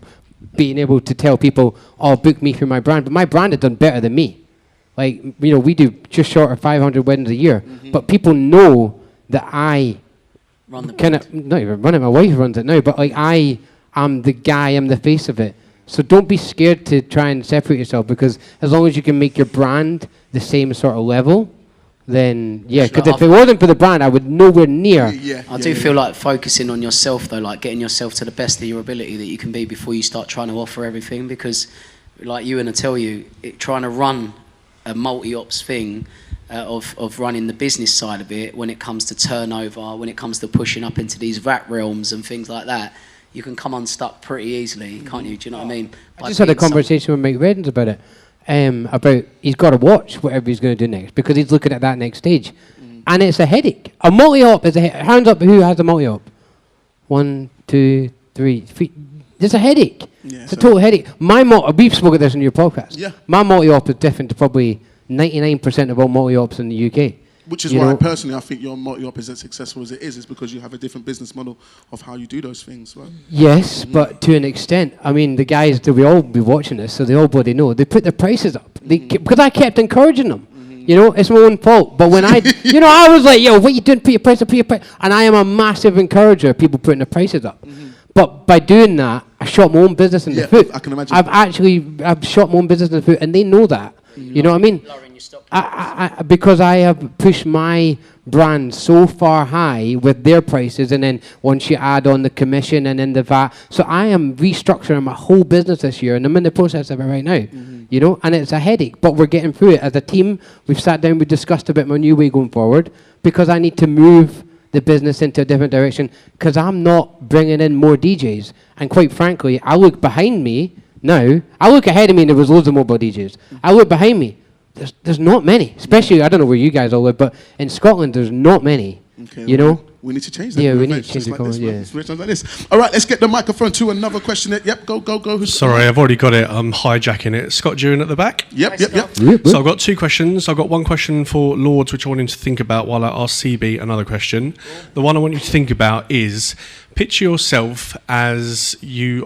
being able to tell people, "Oh, book me through my brand." But my brand has done better than me. Like we do just short of 500 weddings a year, but people know that I Run the kind of not even run it. My wife runs it now, but like I am the guy. I'm the face of it. So don't be scared to try and separate yourself, because as long as you can make your brand the same sort of level, then yeah. Because if it wasn't for the brand, I would nowhere near. I do feel like focusing on yourself though, like getting yourself to the best of your ability that you can be before you start trying to offer everything. Because, like Euan will tell you, trying to run a multi-ops thing of running the business side of it, when it comes to turnover, when it comes to pushing up into these VAT realms and things like that, you can come unstuck pretty easily, can't you? Do you know what I mean? I just had a conversation with Mike Reddins about it. About he's got to watch whatever he's going to do next, because he's looking at that next stage, and it's a headache. A multi-op is hands up who has a multi-op. 1, 2, 3. There's a headache. Yeah, it's a total headache. We've spoken this on your podcast. Yeah. My multi-op is different to probably 99% of all multi-ops in the UK. Which is why, personally, I think your multi-op is as successful as it is because you have a different business model of how you do those things, right? Yes, but to an extent. I mean, the guys that we all be watching this, so they all bloody know. They put their prices up because I kept encouraging them. It's my own fault. But when I was like, yo, what you doing? Put your price up, put your price. And I am a massive encourager of people putting their prices up. But by doing that, I shot my own business in the foot. I can imagine. I've shot my own business in the foot, and they know that. You know what I mean? Because I have pushed my brand so far high with their prices, and then once you add on the commission and then the VAT, so I am restructuring my whole business this year, and I'm in the process of it right now. And it's a headache, but we're getting through it as a team. We've sat down, we discussed a bit my new way going forward, because I need to move the business into a different direction, because I'm not bringing in more DJs. And quite frankly, I look behind me now. I look ahead of me and there was loads of mobile DJs. I look behind me. There's not many. Especially, I don't know where you guys all live, but in Scotland, there's not many. Okay, You know? we need to change that. Yeah, we Events need to change just the like comment, this, man. yeah. It's rich like this. All right, let's get the microphone to another question. Yep, go. Who's Sorry, I've already got it. I'm hijacking it. Scott Jewin at the back. Yep. So I've got two questions. I've got one question for Lords, which I want him to think about while I ask CB another question. The one I want you to think about is picture yourself as you've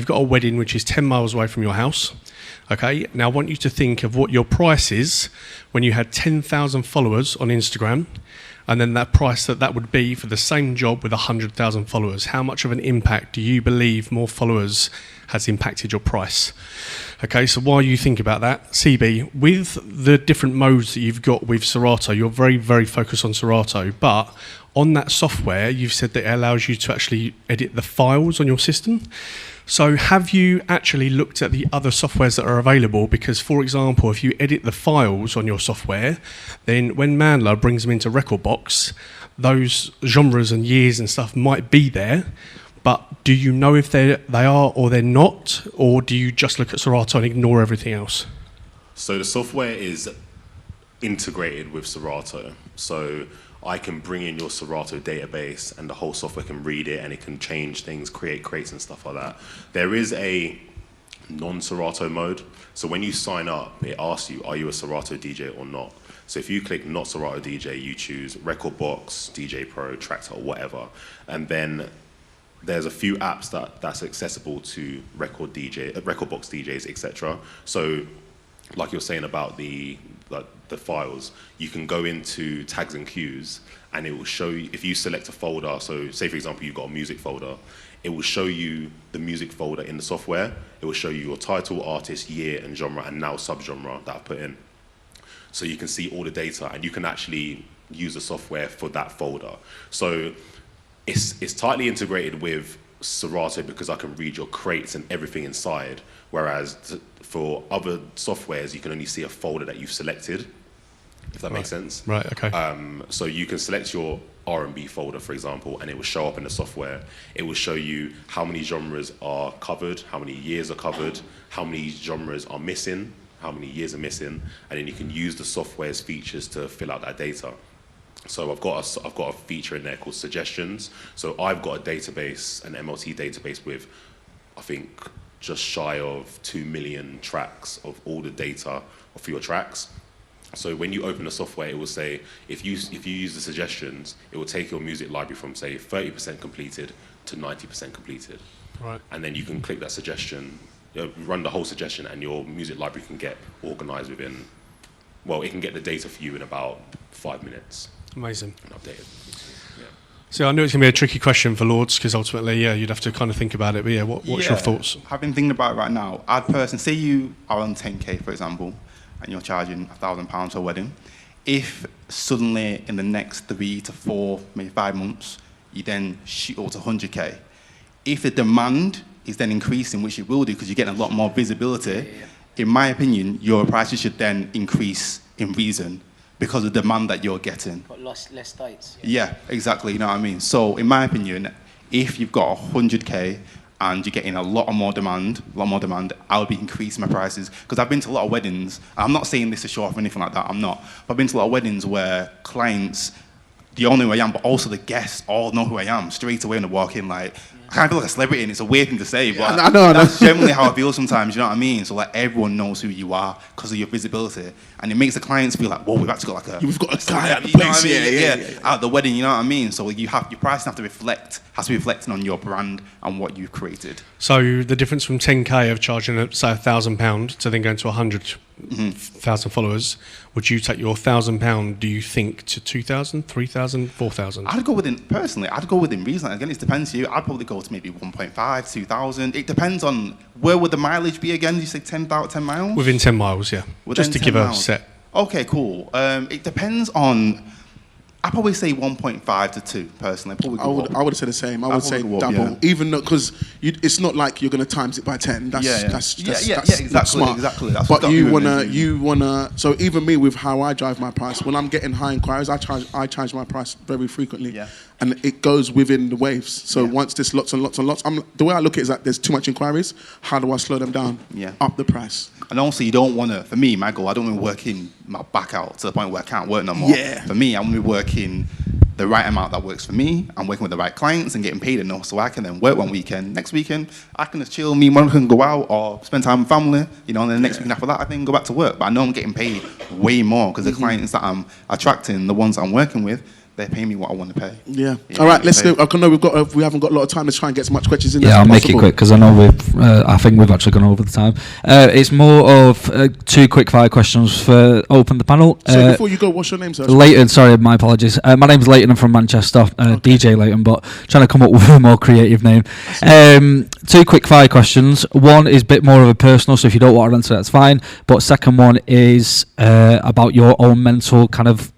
got a wedding which is 10 miles away from your house. Okay, now I want you to think of what your price is when you had 10,000 followers on Instagram, and then that price that would be for the same job with 100,000 followers. How much of an impact do you believe more followers has impacted your price? Okay, so while you think about that, CB, with the different modes that you've got with Serato, you're very, very focused on Serato, but on that software, you've said that it allows you to actually edit the files on your system. So have you actually looked at the other softwares that are available? Because, for example, if you edit the files on your software, then when Mandler brings them into Rekordbox, those genres and years and stuff might be there, but do you know if they are or they're not, or do you just look at Serato and ignore everything else? So the software is integrated with Serato. So I can bring in your Serato database and the whole software can read it and it can change things, create crates and stuff like that. There is a non-Serato mode. So when you sign up, it asks you, are you a Serato DJ or not? So if you click not Serato DJ, you choose Rekordbox, DJ Pro, Tractor, or whatever. And then there's a few apps that's accessible to Rekordbox DJs, etc. So like you're saying about the files, you can go into tags and queues and it will show you, if you select a folder, so say for example you've got a music folder, it will show you the music folder in the software. It will show you your title, artist, year and genre, and now subgenre that I've put in. So you can see all the data and you can actually use the software for that folder. So it's tightly integrated with Serato because I can read your crates and everything inside, whereas for other softwares you can only see a folder that you've selected, if that makes sense. Right, okay. So you can select your R&B folder, for example, and it will show up in the software. It will show you how many genres are covered, how many years are covered, how many genres are missing, how many years are missing, and then you can use the software's features to fill out that data. So I've got a feature in there called suggestions. So I've got a database, an MLT database with, I think, just shy of 2 million tracks of all the data for your tracks. So when you open the software, it will say, if you use the suggestions, it will take your music library from, say, 30% completed to 90% completed. Right. And then you can click that suggestion, run the whole suggestion, and your music library can get organized within, well, it can get the data for you in about 5 minutes. Amazing. And updated. Yeah. So I know it's going to be a tricky question for Lords because ultimately, yeah, you'd have to kind of think about it. But yeah, what's your thoughts? I've been thinking about it right now. I'd personally say you are on 10K, for example, and you're charging £1,000 for a wedding. If suddenly in the next 3 to 4, maybe 5 months, you then shoot up to 100K, if the demand is then increasing, which it will do because you're getting a lot more visibility, in my opinion, your prices should then increase in reason because of the demand that you're getting. Got less dates. Yeah, exactly, you know what I mean? So in my opinion, if you've got 100K and you're getting a lot more demand, I'll be increasing my prices. Because I've been to a lot of weddings, I'm not saying this to show off or anything like that, I'm not. But I've been to a lot of weddings where clients, they all know who I am, but also the guests all know who I am straight away when they walk in, like, I kind of feel like a celebrity, and it's a weird thing to say, but I know. That's generally how I feel sometimes, you know what I mean? So like everyone knows who you are because of your visibility, and it makes the clients feel like, whoa, we've actually got like We've got a guy at the you know place, what I mean? yeah. At the wedding, you know what I mean? So your pricing has to be reflecting on your brand and what you've created. So the difference from 10K of charging, say, £1,000 to then going to 100,000 followers, would you take your £1,000, do you think, to 2,000, 3,000, 4,000? I'd go within reason. Again, it depends to you. I'd probably go to maybe 1.5, 2,000. It depends on where would the mileage be again? Did you say 10 miles? Within 10 miles, yeah. Within Just to 10 give a miles. set. Okay, cool. It depends on. I'd probably say 1.5 to 2, personally. I would say the same. I would say probably go up, double, yeah. even though, because it's not like you're going to times it by 10. That's exactly. not smart. Exactly. That's but what you you wanna. So even me with how I drive my price, when I'm getting high inquiries, I charge my price very frequently, Yeah. and it goes within the waves. So Yeah. once there's lots and lots and lots, the way I look at it is that there's too much inquiries. How do I slow them down? Yeah. Up the price. And also, you don't want to. For me, my goal, I don't want to be working my back out to the point where I can't work no more. Yeah. For me, I want to be working the right amount that works for me. I'm working with the right clients and getting paid enough so I can then work one weekend. Next weekend, I can just chill. Me and Monica can go out or spend time with family, you know, and then the next weekend after that, I can go back to work. But I know I'm getting paid way more because the clients that I'm attracting, the ones I'm working with, they're paying me what I want to pay. Yeah. All right, let's go. I know we haven't got a lot of time. Let's try and get as much questions in. Yeah, I'll make it quick because I know I think we've actually gone over the time. It's more of 2 quick fire questions for open the panel. So before you go, what's your name, sir? Leighton. Sorry, my apologies. My name's Leighton. I'm from Manchester. DJ Leighton, but trying to come up with a more creative name. 2 quick fire questions. One is a bit more of a personal, so if you don't want to answer, that's fine. But second one is about your own mental kind of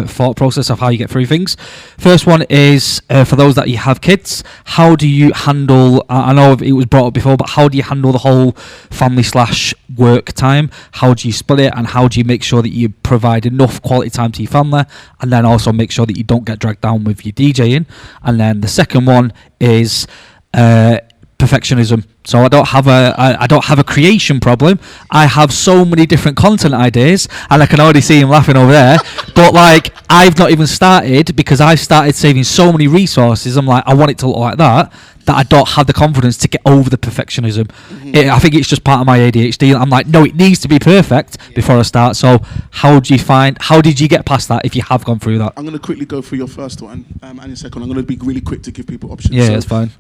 thought process of how you get through things. First one is for those that you have kids, how do you handle, I know it was brought up before, but how do you handle the whole family/work time? How do you split it, and how do you make sure that you provide enough quality time to your family, and then also make sure that you don't get dragged down with your DJing? And then the second one is perfectionism. So I don't have a creation problem. I have so many different content ideas, and I can already see him laughing over there. But like, I've not even started because I've started saving so many resources. I'm like, I want it to look like that I don't have the confidence to get over the perfectionism. I think it's just part of my ADHD. I'm like, no, it needs to be perfect before I start. So how did you get past that if you have gone through that? I'm going to quickly go through your first one and your second. I'm going to be really quick to give people options. Yeah, that's fine.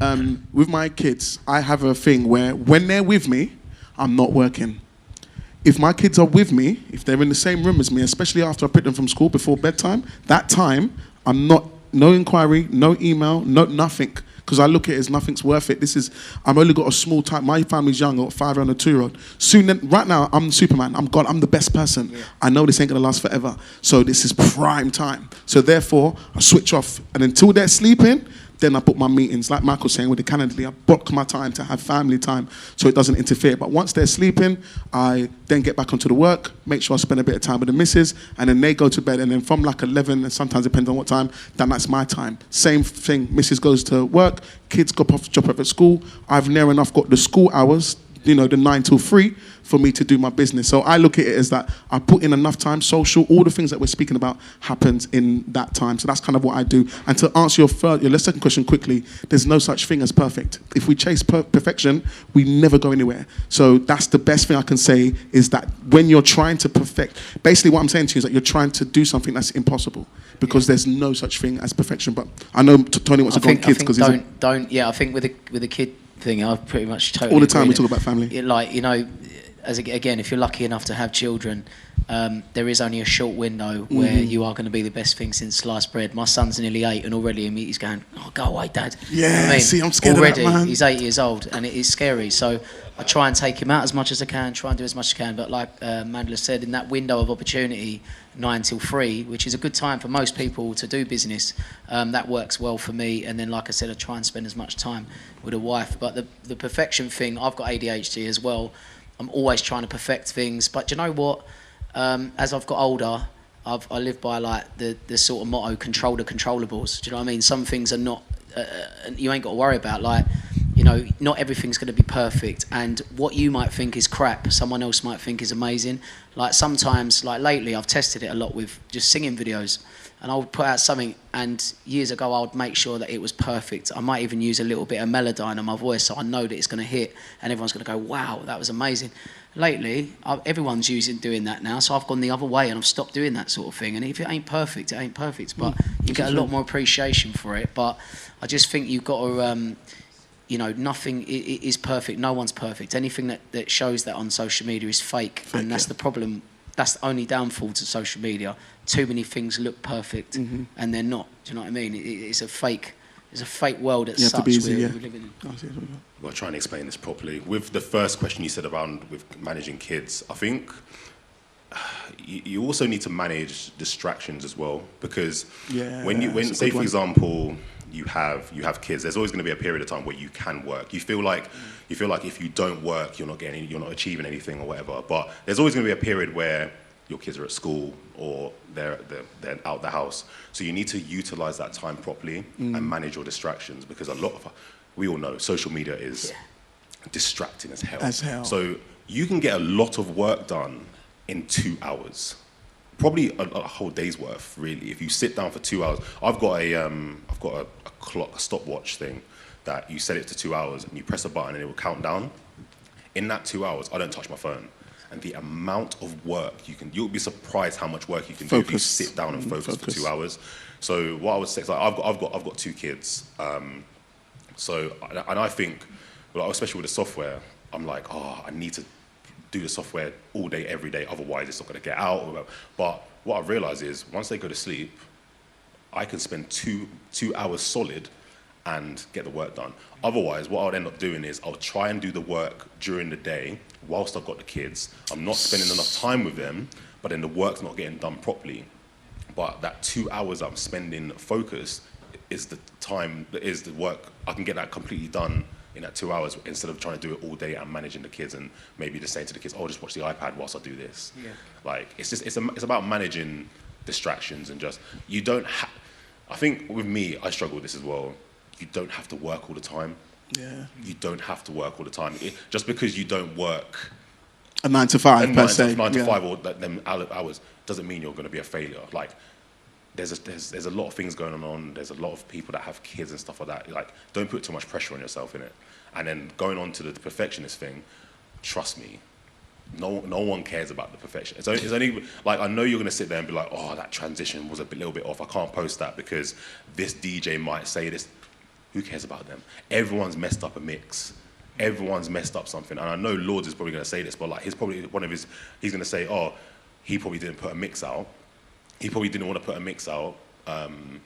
With my kids, I have a thing where when they're with me, I'm not working. If my kids are with me, if they're in the same room as me, especially after I pick them from school before bedtime, that time, I'm not, no inquiry, no email, no nothing. Because I look at it as nothing's worth it. I've only got a small time. My family's young, I've got a 5-year-old and a 2-year-old. Soon, right now, I'm Superman. I'm God. I'm the best person. Yeah. I know this ain't gonna last forever. So this is prime time. So therefore, I switch off. And until they're sleeping, then I book my meetings. Like Michael's saying with the Calendly, I book my time to have family time so it doesn't interfere. But once they're sleeping, I then get back onto the work, make sure I spend a bit of time with the missus, and then they go to bed. And then from like 11, and sometimes depends on what time, then that's my time. Same thing, missus goes to work, kids drop off at school. I've near enough got the school hours, the 9 till 3, for me to do my business. So I look at it as that I put in enough time, social, all the things that we're speaking about happens in that time. So that's kind of what I do. And to answer your second question quickly, there's no such thing as perfect. If we chase perfection, we never go anywhere. So that's the best thing I can say, is that when you're trying to perfect, basically what I'm saying to you is that you're trying to do something that's impossible, because there's no such thing as perfection. But I know Tony wants to go on kids because I think with the kid thing, I've pretty much totally all the time we agree. talk about family. Again, if you're lucky enough to have children, there is only a short window where you are going to be the best thing since sliced bread. My son's nearly 8, and already he's going, "Oh, go away, Dad." Yeah, see, I'm scared already, of that, man. He's 8 years old, and it is scary. So I try and take him out as much as I can, try and do as much as I can. But like Mandela said, in that window of opportunity, 9 till 3, which is a good time for most people to do business, that works well for me. And then, like I said, I try and spend as much time with a wife. But the perfection thing, I've got ADHD as well. I'm always trying to perfect things, but do you know what? As I've got older, I live by like the sort of motto: control the controllables. Do you know what I mean? Some things are not, you ain't got to worry about. Like, not everything's going to be perfect, and what you might think is crap, someone else might think is amazing. Like sometimes, like lately, I've tested it a lot with just singing videos. And I would put out something, and years ago I would make sure that it was perfect. I might even use a little bit of melodyne on my voice so I know that it's going to hit and everyone's going to go, wow, that was amazing. Lately, everyone's doing that now, so I've gone the other way and I've stopped doing that sort of thing. And if it ain't perfect, it ain't perfect. But you get a lot more appreciation for it. But I just think you've got to, nothing is perfect. No one's perfect. Anything that shows that on social media is fake, and that's the problem. That's the only downfall to social media. Too many things look perfect, and they're not. Do you know what I mean? It's a fake world as such we're living in. I'll try and explain this properly. With the first question you said around with managing kids, I think you also need to manage distractions as well, because when say for example you have kids, there's always going to be a period of time where you can work. You feel like if you don't work, you're not achieving anything or whatever. But there's always going to be a period where your kids are at school or they're out the house. So you need to utilize that time properly and manage your distractions, because we all know social media is distracting as hell. So you can get a lot of work done in 2 hours. probably a whole day's worth, really. If you sit down for 2 hours, I've got a clock, a stopwatch thing that you set it to 2 hours and you press a button and it will count down. In that 2 hours, I don't touch my phone. And the amount of work you'll be surprised how much work you can do if you sit down and focus for 2 hours. So what I would say is, like, I've got 2 kids. And I think, well, especially with the software, I'm like, I need to do the software all day, every day, otherwise it's not going to get out. But what I've realized is, once they go to sleep, I can spend two hours solid and get the work done. Otherwise, what I would end up doing is I'll try and do the work during the day whilst I've got the kids. I'm not spending enough time with them, but then the work's not getting done properly. But that 2 hours I'm spending focused is the time, is the work. I can get that completely done in that 2 hours instead of trying to do it all day and managing the kids and maybe just saying to the kids, just watch the iPad whilst I do this. Yeah. Like, it's about managing distractions and just, you don't have, I think with me, I struggle with this as well. You don't have to work all the time. Yeah. You don't have to work all the time. Just because you don't work a 9 to 5 per se. 9 to 5 or them hours doesn't mean you're going to be a failure. Like, there's a lot of things going on. There's a lot of people that have kids and stuff like that. Like, don't put too much pressure on yourself in it. And then going on to the perfectionist thing, trust me, no one cares about the perfection. It's only like, I know you're going to sit there and be like, that transition was a little bit off. I can't post that because this DJ might say this. Who cares about them? Everyone's messed up a mix. Everyone's messed up something. And I know Lords is probably going to say this, but like, he's going to say, he probably didn't put a mix out. He probably didn't want to put a mix out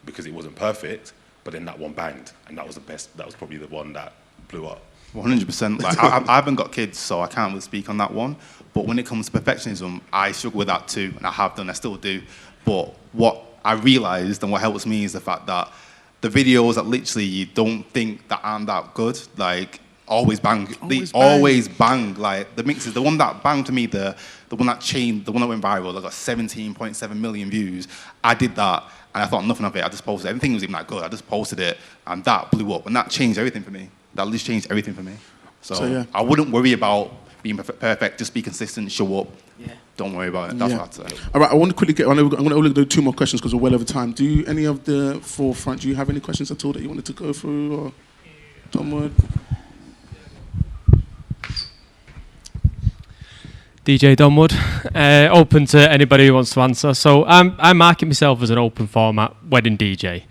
because it wasn't perfect, but then that one banged, and that was the best. That was probably the one that blew up. 100%. Like, I haven't got kids, so I can't really speak on that one. But when it comes to perfectionism, I struggle with that too, and I have done, I still do. But what I realised and what helps me is the fact that the videos that literally you don't think that aren't that good, like, always bang. Always bang. Like, the mixes, the one that banged to me, the one that changed, the one that went viral, that got 17.7 million views, I did that, and I thought nothing of it. I just posted it. Everything was even that good. I just posted it, and that blew up, and that changed everything for me. That literally changed everything for me. So yeah. I wouldn't worry about being perfect. Just be consistent, show up. Yeah. Don't worry about it. That's what I'd say. All right, I want to quickly I'm going to only do 2 more questions because we're well over time. Do any of the forefront, do you have any questions at all that you wanted to go through? Or Tom Wood? DJ Donwood, open to anybody who wants to answer. So I market myself as an open format wedding DJ.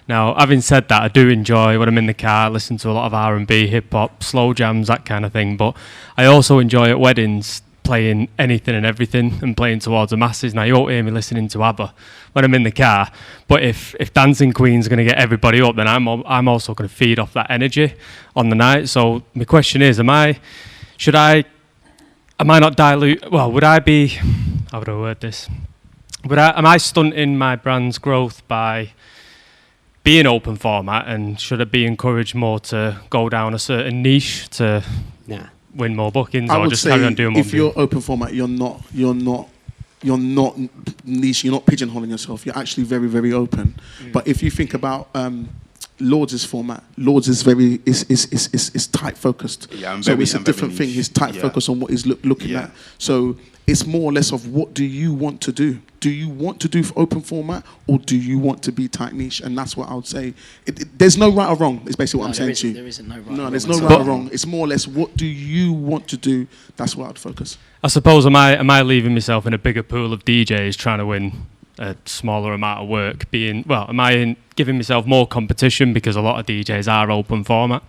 Now, having said that, I do enjoy when I'm in the car, listen to a lot of R&B, hip hop, slow jams, that kind of thing. But I also enjoy at weddings playing anything and everything and playing towards the masses. Now, you won't hear me listening to ABBA when I'm in the car, but if Dancing Queen's going to get everybody up, then I'm also going to feed off that energy on the night. So my question is, am I not dilute? Well, would I be? How would I word this? Am I stunting my brand's growth by being open format, and should I be encouraged more to go down a certain niche to win more bookings, or just carry on doing what I'm doing? If you're open format, you're not niche. You're not pigeonholing yourself. You're actually very, very open. But if you think about Lords' format, Lords is very is tight focused. Yeah, so it's a different thing. He's tight focused on what he's looking at. So it's more or less of, what do you want to do? Do you want to do open format, or do you want to be tight niche? And that's what I would say. There's no right or wrong. Is basically what I'm saying to you. There isn't no right. No, there's no right or wrong. It's more or less, what do you want to do? That's what I'd focus. I suppose, am I leaving myself in a bigger pool of DJs trying to win a smaller amount of work? Am I giving myself more competition because a lot of DJs are open format?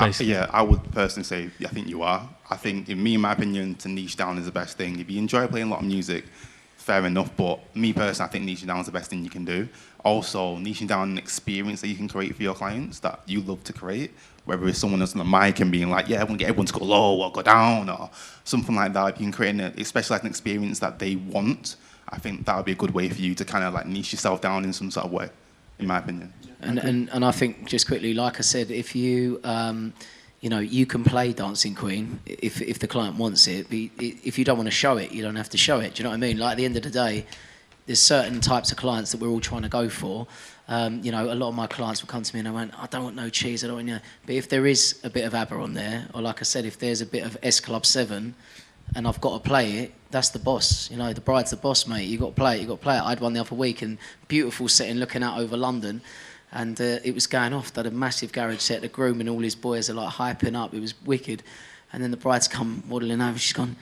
I would personally say, I think you are. I think, in my opinion, to niche down is the best thing. If you enjoy playing a lot of music, fair enough, but me personally, I think niching down is the best thing you can do. Also, niching down an experience that you can create for your clients that you love to create, whether it's someone else on the mic and being like, I want to get everyone to go low or go down or something like that. If you can create especially an experience that they want, I think that would be a good way for you to kind of like niche yourself down in some sort of way, in my opinion. And I think, just quickly, like I said, if you you can play Dancing Queen if the client wants it. But if you don't want to show it, you don't have to show it. Do you know what I mean? Like, at the end of the day, there's certain types of clients that we're all trying to go for. A lot of my clients will come to me and I went, I don't want no cheese, I don't want But if there is a bit of ABBA on there, or like I said, if there's a bit of S Club 7, and I've got to play it, that's the boss. You know, the bride's the boss, mate. You got to play it. You got to play it. I had one the other week, and beautiful setting, looking out over London, and it was going off. They had a massive garage set. The groom and all his boys are like hyping up. It was wicked, and then the bride's come waddling over. She's gone,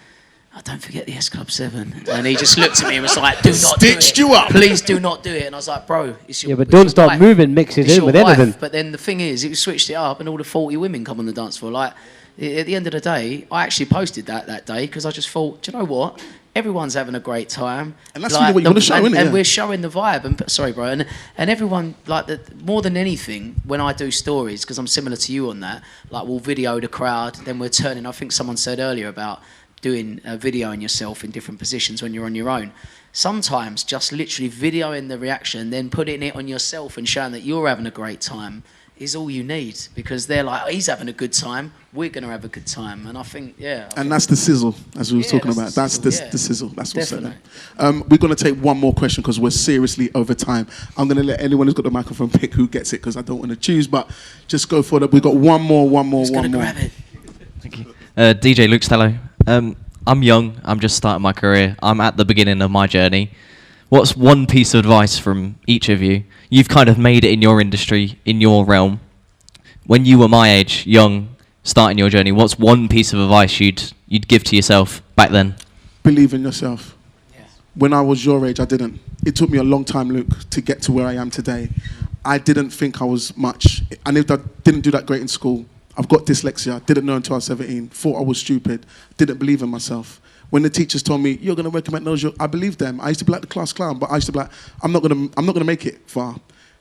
"Oh, don't forget the S Club 7." And he just looked at me and was like, "Do not Stitched do it. you up. Please do not do it." And I was like, "Bro, it's your Yeah, but it's don't your start wife. moving mixes It's in your with wife." anything. But then the thing is, it switched it up, and all the 40 women come on the dance floor. Like, at the end of the day, I actually posted that day because I just thought, do you know what? Everyone's having a great time. And that's really what you want to show, isn't it? And Yeah. we're showing the vibe. And sorry, bro. And everyone, like, more than anything, when I do stories, because I'm similar to you on that, like, we'll video the crowd, then we're turning. I think someone said earlier about doing videoing yourself in different positions when you're on your own. Sometimes just literally videoing the reaction, then putting it on yourself and showing that you're having a great time is all you need, because they're like, oh, he's having a good time, we're going to have a good time. And I think, and that's the sizzle, as we were talking about. That's the sizzle. That's what's said. We're going to take one more question because we're seriously over time. I'm going to let anyone who's got the microphone pick who gets it, because I don't want to choose, but just go for it. We've got one more. Grab it. Thank you. DJ Luke Stello. I'm young. I'm just starting my career. I'm at the beginning of my journey. What's one piece of advice from each of you? You've kind of made it in your industry, in your realm. When you were my age, young, starting your journey, what's one piece of advice you'd give to yourself back then? Believe in yourself. Yeah. When I was your age, I didn't. It took me a long time, Luke, to get to where I am today. I didn't think I was much. I didn't do that great in school. I've got dyslexia. Didn't know until I was 17. Thought I was stupid. Didn't believe in myself. When the teachers told me, you're going to work at McDonald's, I believed them. I used to be like the class clown, but I used to be like, I'm not going to make it far.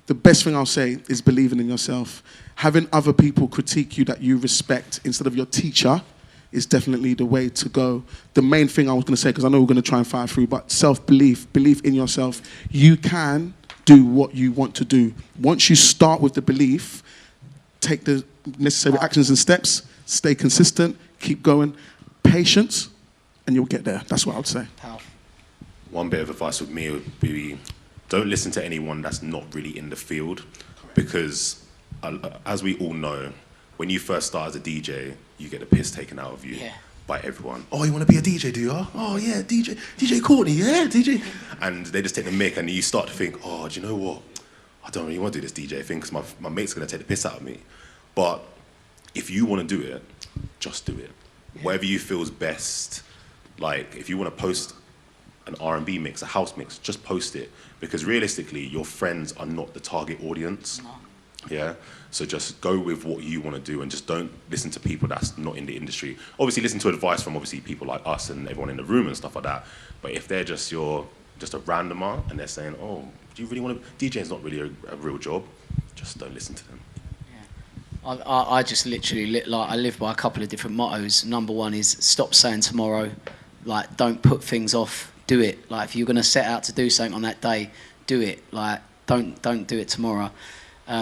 The best thing I'll say is believing in yourself. Having other people critique you that you respect instead of your teacher is definitely the way to go. The main thing I was going to say, because I know we're going to try and fire through, but self-belief, belief in yourself. You can do what you want to do. Once you start with the belief, take the necessary actions and steps, stay consistent, keep going, patience, and you'll get there. That's what I would say. One bit of advice with me would be, don't listen to anyone that's not really in the field, because as we all know, when you first start as a DJ, you get the piss taken out of you by everyone. Oh, you want to be a DJ, do you? Oh, yeah, DJ Courtney, yeah, DJ. And they just take the mic, and you start to think, oh, do you know what? I don't really want to do this DJ thing because my mate's going to take the piss out of me. But if you want to do it, just do it. Whatever you feel is best. Like, if you want to post an R&B mix, a house mix, just post it. Because realistically, your friends are not the target audience. No. Yeah? So just go with what you want to do and just don't listen to people that's not in the industry. Obviously, listen to advice from obviously people like us and everyone in the room and stuff like that. But if they're just a randomer and they're saying, oh, do you really want to... DJing's not really a real job, just don't listen to them. I just literally, I live by a couple of different mottos. Number one is stop saying tomorrow. Like, don't put things off. Do it. Like, if you're going to set out to do something on that day, do it. Like, don't do it tomorrow,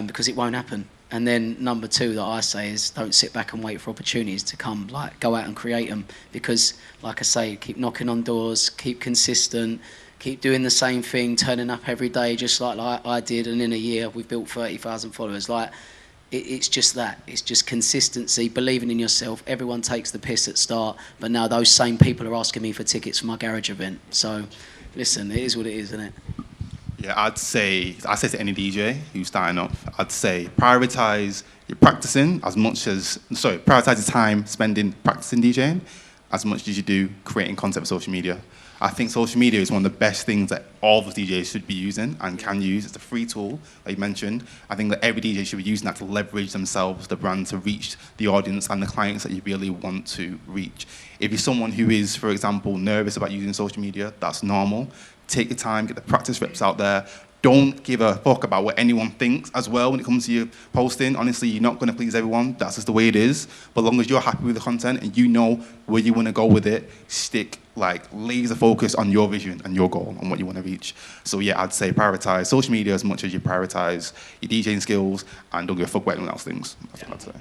because it won't happen. And then number two that I say is don't sit back and wait for opportunities to come. Like, go out and create them. Because, like I say, keep knocking on doors, keep consistent, keep doing the same thing, turning up every day just like I did. And in a year, we've built 30,000 followers. Like, it's just that. It's just consistency, believing in yourself. Everyone takes the piss at start, but now those same people are asking me for tickets for my garage event. So, listen, it is what it is, isn't it? Yeah, I'd say to any DJ who's starting up, I'd say prioritize your practicing prioritize your time spending practicing DJing as much as you do creating content for social media. I think social media is one of the best things that all of us DJs should be using and can use. It's a free tool, like you mentioned. I think that every DJ should be using that to leverage themselves, the brand, to reach the audience and the clients that you really want to reach. If you're someone who is, for example, nervous about using social media, that's normal. Take your time, get the practice reps out there. Don't give a fuck about what anyone thinks as well when it comes to your posting. Honestly, you're not going to please everyone. That's just the way it is. But as long as you're happy with the content and you know where you want to go with it, stick laser focus on your vision and your goal and what you want to reach. So yeah, I'd say prioritize social media as much as you prioritize your DJing skills, and don't give a fuck what anyone else thinks. That's what I'd say.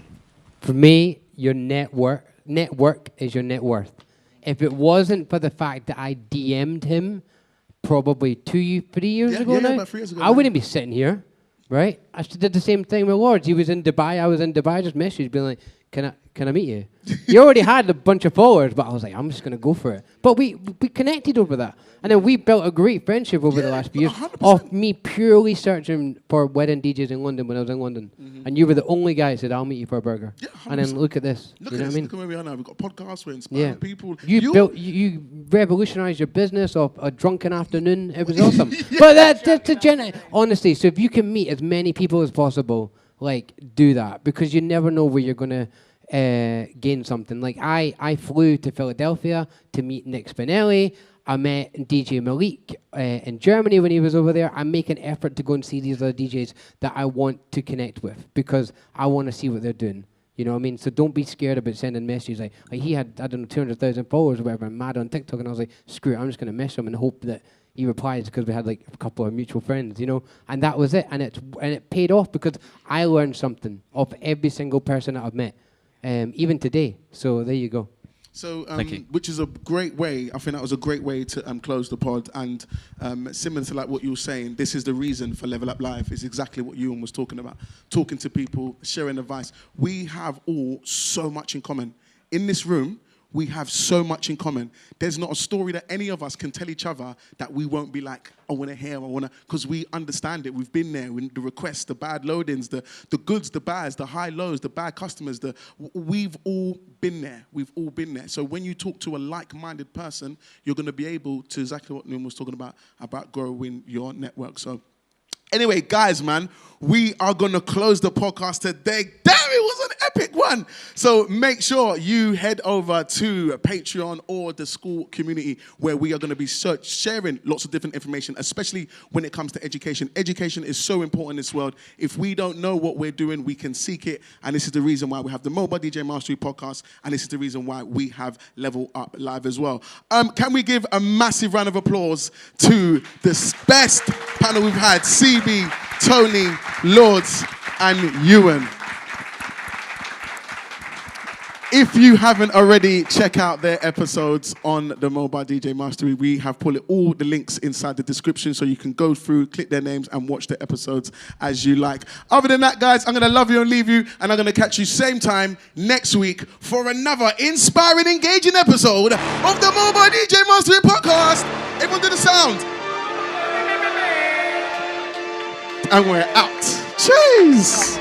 For me, your network is your net worth. If it wasn't for the fact that I DM'd him probably 3 years ago now, about 3 years ago, I wouldn't be sitting here, right? I did the same thing with Lords. He was in Dubai, I was in Dubai, just messaged, being like, can I meet you? You already had a bunch of followers, but I was like, I'm just going to go for it. But we connected over that. And then we built a great friendship over the last few years 100%. of me purely searching for wedding DJs in London when I was in London. And you were the only guy that said, I'll meet you for a burger. Yeah, and then look at this. Look you at know this. what I mean? Look at where we are now. We've got podcasts. We're inspiring people. You revolutionized your business of a drunken afternoon. It was awesome. But that's honestly, so if you can meet as many people as possible, like, do that, because you never know where you're going to gain something. Like, I flew to Philadelphia to meet Nick Spinelli. I met DJ Malik in Germany when he was over there. I make an effort to go and see these other DJs that I want to connect with because I want to see what they're doing. You know what I mean? So don't be scared about sending messages. Like he had, I don't know, 200,000 followers or whatever, and mad on TikTok. And I was like, screw it, I'm just going to message him and hope that he replies because we had like a couple of mutual friends, you know? And that was it. And it paid off because I learned something of every single person that I've met, even today. So there you go. So, Thank you. which is a great way. I think that was a great way to close the pod. And similar to like what you were saying, this is the reason for Level Up Live. Is exactly what Euan was talking about. Talking to people, sharing advice. We have all so much in common in this room. We have so much in common. There's not a story that any of us can tell each other that we won't be like, I want to hear, I want to, because we understand it. We've been there. The requests, the bad loadings, the goods, the bads, the high lows, the bad customers. We've all been there. We've all been there. So when you talk to a like-minded person, you're going to be able to, exactly what Euan was talking about growing your network. So anyway, guys, man, we are going to close the podcast today. Damn, it was an epic one. So make sure you head over to Patreon or the school community where we are going to be sharing lots of different information, especially when it comes to education. Education is so important in this world. If we don't know what we're doing, we can seek it. And this is the reason why we have the Mobile DJ Mastery podcast. And this is the reason why we have Level Up Live as well. Can we give a massive round of applause to the best panel we've had, CB, Tony, Lords, and Euan. If you haven't already, check out their episodes on the Mobile DJ Mastery. We have put all the links inside the description so you can go through, click their names, and watch the episodes as you like. Other than that, guys, I'm going to love you and leave you, and I'm going to catch you same time next week for another inspiring, engaging episode of the Mobile DJ Mastery podcast. Everyone do the sound. And we're out. Cheers.